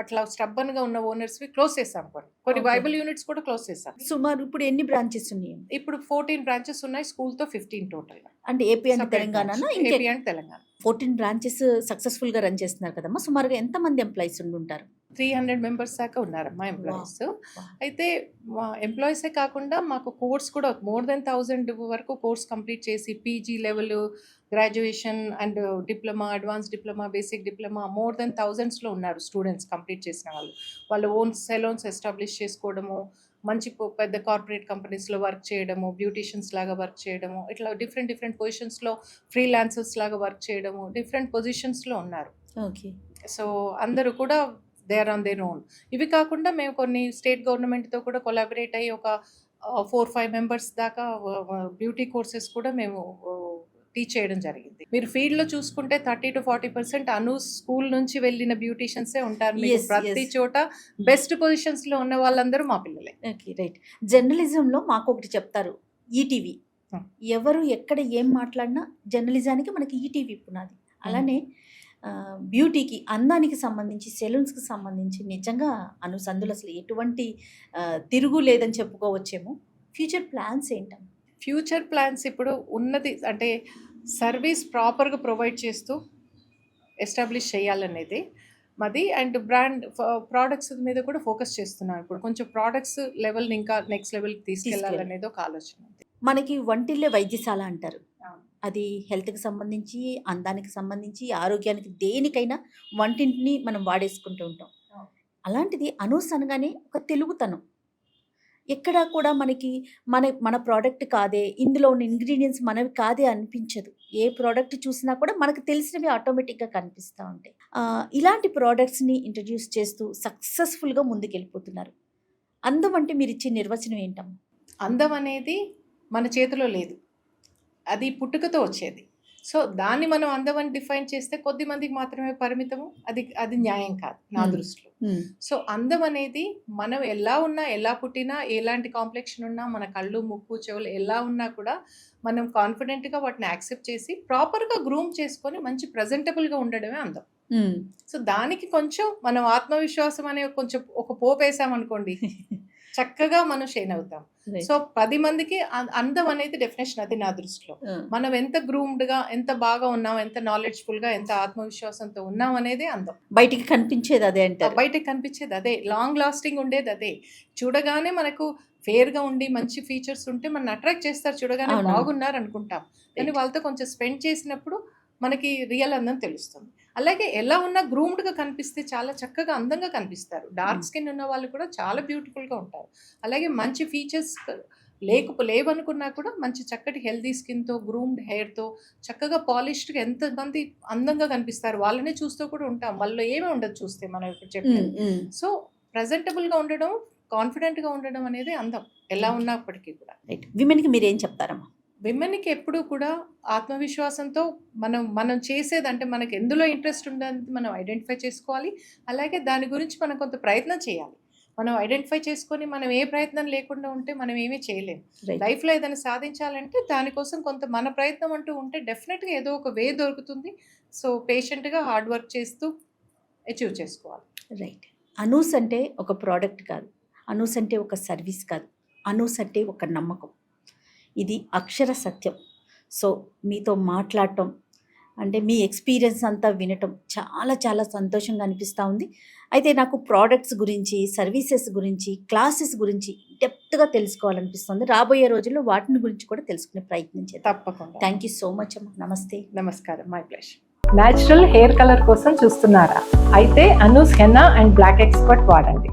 అట్లా స్టబ్బన్ గా ఉన్న ఓనర్స్ క్లోజ్ చేసాం. కొన్ని వైబుల్ యూనిట్స్ కూడా క్లోజ్ చేసాం. సుమారు ఇప్పుడు ఎన్ని బ్రాంచెస్ ఉన్నాయి? ఇప్పుడు 14 బ్రాంచెస్ ఉన్నాయి, స్కూల్ తో 15 టోటల్. అంటే AP and Telangana? AP and Telangana 14 branches successful గా రన్ చేస్తున్నారు కదమ్మా. సుమారుగా ఎంత మంది ఎంప్లాయీస్ ఉంటారు? 300 మెంబర్స్ దాకా ఉన్నారమ్మా ఎంప్లాయీస్. అయితే ఎంప్లాయీసే కాకుండా మాకు కోర్స్ కూడా మోర్ దెన్ 1000 వరకు కోర్స్ కంప్లీట్ చేసి PG level, graduation and diploma, advance diploma, basic diploma more than 1000sలో ఉన్నారు స్టూడెంట్స్ కంప్లీట్ చేసిన వాళ్ళు. వాళ్ళు ఓన్ సెలూన్స్ ఎస్టాబ్లిష్ చేసుకోవడము, మంచి పెద్ద కార్పొరేట్ కంపెనీస్లో వర్క్ చేయడము, బ్యూటీషియన్స్ లాగా వర్క్ చేయడము, ఇట్లా డిఫరెంట్ పొజిషన్స్లో ఫ్రీలాన్సర్స్ లాగా వర్క్ చేయడము, డిఫరెంట్ పొజిషన్స్లో ఉన్నారు. ఓకే. సో అందరూ కూడా they are on their own. ఇవి కాకుండా మేము కొన్ని స్టేట్ గవర్నమెంట్తో కూడా కొలాబరేట్ అయ్యి ఒక 4-5 మెంబర్స్ దాకా బ్యూటీ కోర్సెస్ కూడా మేము టీచ్ చేయడం జరిగింది. మీరు ఫీల్డ్లో చూసుకుంటే 30 to 40% అను స్కూల్ నుంచి వెళ్ళిన బ్యూటీషియన్సే ఉంటారు. మీకు ప్రతి చోట బెస్ట్ పొజిషన్స్లో ఉన్న వాళ్ళందరూ మా పిల్లలే. Okay, right. జర్నలిజంలో మాకు ఒకటి చెప్తారు, ఈటీవీ. ఎవరు ఎక్కడ ఏం మాట్లాడినా జర్నలిజానికి మనకి ఈటీవీ పునాది. అలానే బ్యూటీకి, అందానికి సంబంధించి, సెలూన్స్కి సంబంధించి నిజంగా అనుసందులు అసలు ఎటువంటి తిరుగు లేదని చెప్పుకోవచ్చేమో. ఫ్యూచర్ ప్లాన్స్ ఏంటమ్మా? ఫ్యూచర్ ప్లాన్స్ ఇప్పుడు ఉన్నది అంటే సర్వీస్ ప్రాపర్గా ప్రొవైడ్ చేస్తూ ఎస్టాబ్లిష్ చేయాలనేది మాది. అండ్ బ్రాండ్ ప్రోడక్ట్స్ మీద కూడా ఫోకస్ చేస్తున్నాం. ఇప్పుడు కొంచెం ప్రోడక్ట్స్ లెవెల్ని ఇంకా నెక్స్ట్ లెవెల్కి తీసుకెళ్ళాలనేది ఒక ఆలోచన. మనకి వంటిల్లే వైద్యశాల అంటారు. అది హెల్త్కి సంబంధించి, అందానికి సంబంధించి, ఆరోగ్యానికి, దేనికైనా వంటింటిని మనం వాడేసుకుంటూ ఉంటాం. అలాంటిది అనూస్ అనగానే ఒక తెలుగుతనం. ఎక్కడా కూడా మనకి మన ప్రోడక్ట్ కాదే, ఇందులో ఉన్న ఇంగ్రీడియంట్స్ మనవి కాదే అనిపించదు. ఏ ప్రోడక్ట్ చూసినా కూడా మనకు తెలిసినవి ఆటోమేటిక్గా కనిపిస్తూ ఉంటాయి. ఇలాంటి ప్రోడక్ట్స్ని ఇంట్రడ్యూస్ చేస్తూ సక్సెస్ఫుల్గా ముందుకెళ్ళిపోతున్నారు. అందం అంటే మీరు ఇచ్చే నిర్వచనం ఏంటమ్మా? అందం అనేది మన చేతిలో లేదు, అది పుట్టుకతో వచ్చేది. సో దాన్ని మనం అందం అని డిఫైన్ చేస్తే కొద్ది మందికి మాత్రమే పరిమితము, అది న్యాయం కాదు నా దృష్టిలో. సో అందం అనేది మనం ఎలా ఉన్నా, ఎలా పుట్టినా, ఎలాంటి కాంప్లెక్షన్ ఉన్నా, మన కళ్ళు, ముక్కు, చెవులు ఎలా ఉన్నా కూడా మనం కాన్ఫిడెంట్గా వాటిని యాక్సెప్ట్ చేసి ప్రాపర్గా గ్రూమ్ చేసుకొని మంచి ప్రజెంటబుల్గా ఉండడమే అందం. సో దానికి కొంచెం మనం ఆత్మవిశ్వాసం అనే కొంచెం ఒక పోపు వేసామనుకోండి, చక్కగా మనం షైన్ అవుతాం. సో 10 మందికి అందం అనేది డెఫినేషన్, అది నా దృష్టిలో. మనం ఎంత గ్రూమ్డ్గా, ఎంత బాగా ఉన్నాం, ఎంత నాలెడ్జ్ఫుల్గా, ఎంత ఆత్మవిశ్వాసంతో ఉన్నాం అనేది అందం. బయటికి కనిపించేది అదే అంటారు. బయటకు కనిపించేది అదే, లాంగ్ లాస్టింగ్ ఉండేది అదే. చూడగానే మనకు ఫేర్గా ఉండి మంచి ఫీచర్స్ ఉంటే మనం అట్రాక్ట్ చేస్తారు, చూడగానే బాగున్నారు అనుకుంటాం. కానీ వాళ్ళతో కొంచెం స్పెండ్ చేసినప్పుడు మనకి రియల్ అందం తెలుస్తుంది. అలాగే ఎలా ఉన్నా గ్రూమ్డ్గా కనిపిస్తే చాలా చక్కగా అందంగా కనిపిస్తారు. డార్క్ స్కిన్ ఉన్న వాళ్ళు కూడా చాలా బ్యూటిఫుల్గా ఉంటారు. అలాగే మంచి ఫీచర్స్ లేవనుకున్నా కూడా మంచి చక్కటి హెల్దీ స్కిన్తో గ్రూమ్డ్ హెయిర్తో చక్కగా పాలిష్డ్గా ఎంతమంది అందంగా కనిపిస్తారు. వాళ్ళనే చూస్తూ కూడా ఉంటాం. వాళ్ళు ఏమీ ఉండదు చూస్తే మనం ఇప్పుడు చెప్పినట్టు. సో ప్రజెంటబుల్గా ఉండడం, కాన్ఫిడెంట్గా ఉండడం అనేది అందం ఎలా ఉన్నప్పటికీ కూడా. రైట్. విమెన్కి మీరు ఏం చెప్తారమ్మా? విమెన్కి ఎప్పుడూ కూడా ఆత్మవిశ్వాసంతో మనం చేసేదంటే మనకి ఎందులో ఇంట్రెస్ట్ ఉందని మనం ఐడెంటిఫై చేసుకోవాలి. అలాగే దాని గురించి మనం కొంత ప్రయత్నం చేయాలి. మనం ఐడెంటిఫై చేసుకొని మనం ఏ ప్రయత్నం లేకుండా ఉంటే మనం ఏమీ చేయలేము. Right. లైఫ్లో ఏదైనా సాధించాలంటే దానికోసం కొంత మన ప్రయత్నం అంటూ ఉంటే డెఫినెట్గా ఏదో ఒక వే దొరుకుతుంది. సో పేషెంట్గా హార్డ్ వర్క్ చేస్తూ అచీవ్ చేసుకోవాలి. రైట్. అనూస్ అంటే ఒక ప్రోడక్ట్ కాదు, అనూస్ అంటే ఒక సర్వీస్ కాదు, అనూస్ అంటే ఒక నమ్మకం. ఇది అక్షర సత్యం. సో మీతో మాట్లాడటం అంటే మీ ఎక్స్పీరియన్స్ అంతా వినటం చాలా చాలా సంతోషంగా అనిపిస్తూ ఉంది. అయితే నాకు ప్రోడక్ట్స్ గురించి, సర్వీసెస్ గురించి, క్లాసెస్ గురించి డెప్త్గా తెలుసుకోవాలనిపిస్తుంది. రాబోయే రోజుల్లో వాటిని గురించి కూడా తెలుసుకునే ప్రయత్నం చేద్దాం. తప్పకుండా. థ్యాంక్ యూ సో మచ్ అమ్మా. నమస్తే. నమస్కారం. My pleasure. Natural hair colour కోసం చూస్తున్నారా? అయితే Anoos henna and black expert వాడండి.